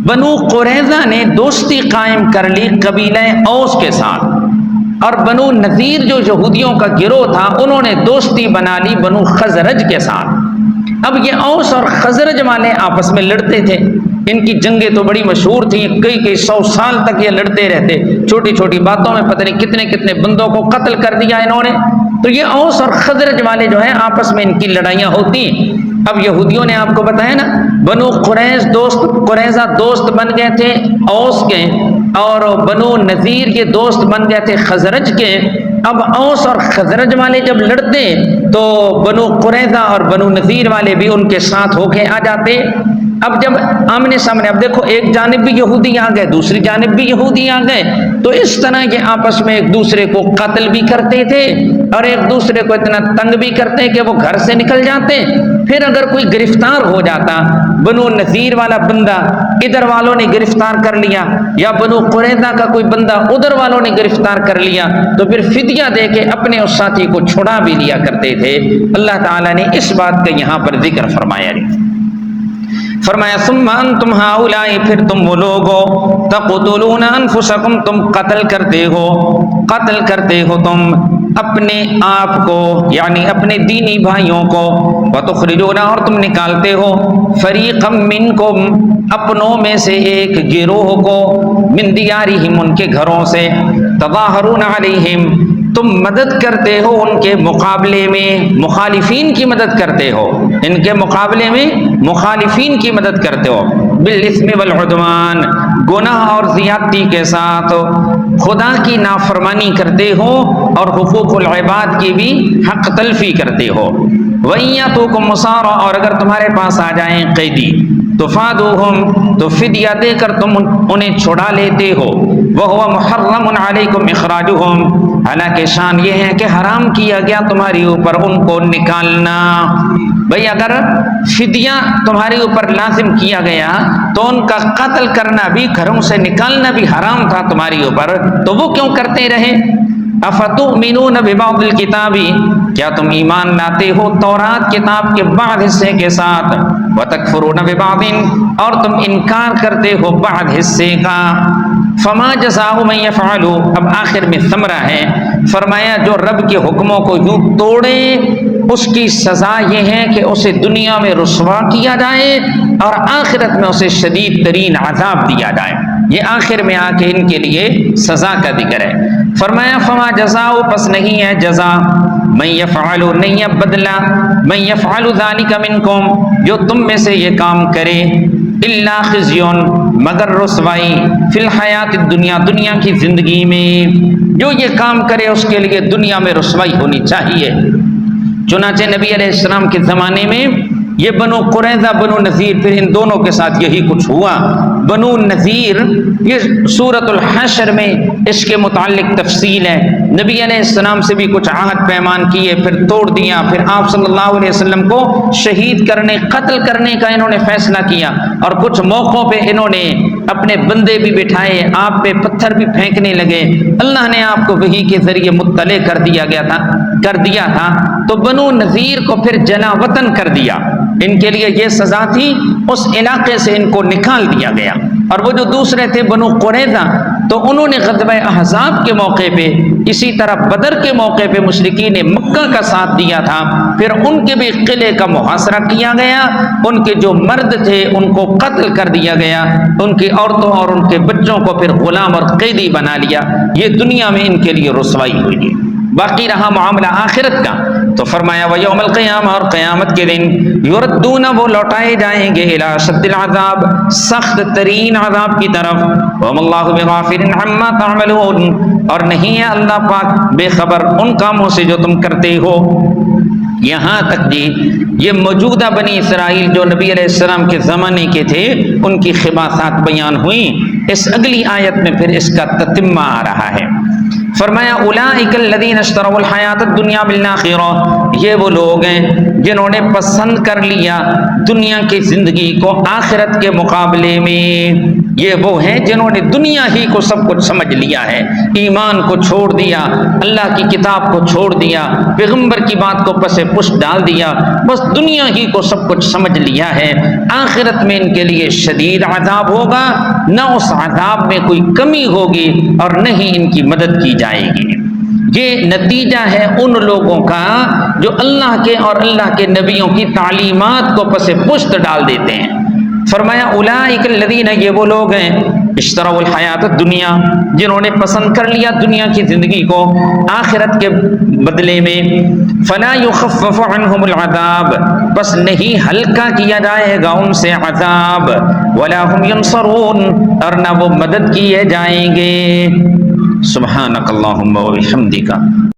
بنو قریظہ نے دوستی قائم کر لی قبیلہ اوس کے ساتھ، اور بنو نذیر جو یہودیوں کا گروہ تھا انہوں نے دوستی بنا لی بنو خزرج کے ساتھ۔ اب یہ اوس اور خزرج والے آپس میں لڑتے تھے، ان کی جنگیں تو بڑی مشہور تھیں، کئی 100 سال تک یہ لڑتے رہتے، چھوٹی چھوٹی باتوں میں پتہ نہیں کتنے کتنے بندوں کو قتل کر دیا انہوں نے۔ تو یہ اوس اور خزرج والے جو ہیں آپس میں ان کی لڑائیاں ہوتی ہیں۔ اب یہودیوں نے آپ کو بتایا نا، بنو قریظہ دوست بن گئے تھے اوس کے، اور بنو نذیر کے دوست بن گئے تھے خزرج کے۔ اب اوس اور خزرج والے جب لڑتے تو بنو قریظہ اور بنو نذیر والے بھی ان کے ساتھ ہو کے آ جاتے۔ اب جب آمنے سامنے، اب دیکھو ایک جانب بھی یہودی آ گئے، دوسری جانب بھی یہودی آ گئے، تو اس طرح کے آپس میں ایک دوسرے کو قتل بھی کرتے تھے اور ایک دوسرے کو اتنا تنگ بھی کرتے کہ وہ گھر سے نکل جاتے۔ پھر اگر کوئی گرفتار ہو جاتا، بنو نذیر والا بندہ ادھر والوں نے گرفتار کر لیا، یا بنو قریظہ کا کوئی بندہ ادھر والوں نے گرفتار کر لیا، تو پھر فدیہ دے کے اپنے اس ساتھی کو چھڑا بھی لیا کرتے تھے۔ اللہ تعالیٰ نے اس بات کا یہاں پر ذکر فرمایا ثم انتم ہؤلاء، پھر تم وہ لوگ ہو تقتلون انفسکم، تم قتل کرتے ہو تم اپنے آپ کو، یعنی اپنے دینی بھائیوں کو، وتخرجون اور تم نکالتے ہو فریقا منکم اپنوں میں سے ایک گروہ کو، من دیارہم ان کے گھروں سے، تظاہرون علیہم تم مدد کرتے ہو ان کے مقابلے میں، مخالفین کی مدد کرتے ہو، ان کے مقابلے میں مخالفین کی مدد کرتے ہو، بالاثم والعدوان گناہ اور زیادتی کے ساتھ، خدا کی نافرمانی کرتے ہو اور حقوق العباد کی بھی حق تلفی کرتے ہو۔ وَإِن يَأْتُوكُمْ أُسَارَىٰ اور اگر تمہارے پاس آ جائیں قیدی، تفادوہم تو فدیہ دے کر تم انہیں چھڑا لیتے ہو، وَهُوَ مُحَرَّمٌ عَلَيْكُمْ إِخْرَاجُهُمْ حالانکہ شان یہ ہے کہ حرام کیا گیا تمہاری اوپر ان کو نکالنا۔ بھئی اگر فدیہ تمہارے اوپر لازم کیا گیا تو ان کا قتل کرنا بھی، گھروں سے نکالنا بھی حرام تھا تمہاری اوپر، تو وہ کیوں کرتے رہے؟ افتؤمنون ببعض الکتاب کیا تم ایمان لاتے ہو تورات کتاب کے بعض حصے کے ساتھ، وتکفرون ببعض اور تم انکار کرتے ہو بعض حصے کا، فما جزاء من یفعل اب آخر میں ثمرہ ہے، فرمایا جو رب کے حکموں کو یوں توڑے اس کی سزا یہ ہے کہ اسے دنیا میں رسوا کیا جائے اور آخرت میں اسے شدید ترین عذاب دیا جائے۔ یہ آخر میں آ کے ان کے لیے سزا کا ذکر ہے۔ فرمایا فما جزاء پس نہیں ہے جزا، من یفعل نہیں ہے بدلہ، من یفعل ذلک منکم جو تم میں سے یہ کام کرے، الا خزی مگر رسوائی، فی الحیات الدنیا دنیا کی زندگی میں، جو یہ کام کرے اس کے لیے دنیا میں رسوائی ہونی چاہیے۔ چنانچہ نبی علیہ السلام کے زمانے میں یہ بنو قریظہ بنو نذیر، پھر ان دونوں کے ساتھ یہی کچھ ہوا۔ بنو نذیر یہ سورۃ الحشر میں اس کے متعلق تفصیل ہے۔ نبی علیہ السلام سے بھی کچھ عہد پیمان کیے، پھر توڑ دیا، پھر آپ صلی اللہ علیہ وسلم کو شہید کرنے، قتل کرنے کا انہوں نے فیصلہ کیا، اور کچھ موقعوں پہ انہوں نے اپنے بندے بھی بٹھائے، آپ پہ پتھر بھی پھینکنے لگے۔ اللہ نے آپ کو وحی کے ذریعے مطلع کر دیا تھا تو بنو نذیر کو پھر جلا وطن کر دیا۔ ان کے لیے یہ سزا تھی، اس علاقے سے ان کو نکال دیا گیا۔ اور وہ جو دوسرے تھے بنو قریظہ، تو انہوں نے غزوہ احزاب کے موقع پہ، اسی طرح بدر کے موقع پہ مشرکین مکہ کا ساتھ دیا تھا، پھر ان کے بھی قلعے کا محاصرہ کیا گیا، ان کے جو مرد تھے ان کو قتل کر دیا گیا، ان کی عورتوں اور ان کے بچوں کو پھر غلام اور قیدی بنا لیا۔ یہ دنیا میں ان کے لیے رسوائی ہوئی۔ باقی رہا معاملہ آخرت کا، تو فرمایا وَيَوْمَ الْقِيَامَةِ، اور قیامت کے دن، يُرَدُّونَ، وہ لوٹائے جائیں گے، إِلَىٰ شَدِّ الْعَذَابِ، سخت ترین عذاب کی طرف، وَمَا اللَّهُ بِغَافِلٍ عَمَّا تَعْمَلُونَ، اور نہیں ہے اللہ پاک بے خبر ان کاموں سے جو تم کرتے ہو۔ یہاں تک جی یہ موجودہ بنی اسرائیل جو نبی علیہ السلام کے زمانے کے تھے، ان کی خباثات بیان ہوئیں۔ اس اگلی آیت میں پھر اس کا تتمہ آ رہا ہے۔ فرمایا اولئک الذین اشتروا الحیات الدنیا بالآخرہ، یہ وہ لوگ ہیں جنہوں نے پسند کر لیا دنیا کی زندگی کو آخرت کے مقابلے میں۔ یہ وہ ہیں جنہوں نے دنیا ہی کو سب کچھ سمجھ لیا ہے، ایمان کو چھوڑ دیا، اللہ کی کتاب کو چھوڑ دیا، پیغمبر کی بات کو پس پشت ڈال دیا، بس دنیا ہی کو سب کچھ سمجھ لیا ہے۔ آخرت میں ان کے لیے شدید عذاب ہوگا، نہ اس عذاب میں کوئی کمی ہوگی اور نہ ہی ان کی مدد کی جائے گی۔ یہ نتیجہ ہے ان لوگوں کا جو اللہ کے اور اللہ کے نبیوں کی تعلیمات کو پس پشت ڈال دیتے ہیں۔ فرمایا اولئک الذین، یہ وہ لوگ ہیں اشتروا الحیات الدنیا، جنہوں نے پسند کر لیا دنیا کی زندگی کو آخرت کے بدلے میں، فلا یخفف عنہم العذاب، بس نہیں ہلکا کیا جائے گا ان سے عذاب، ولا هم ینصرون، اور نہ وہ مدد کیے جائیں گے۔ سبحانک اللہم و بحمدک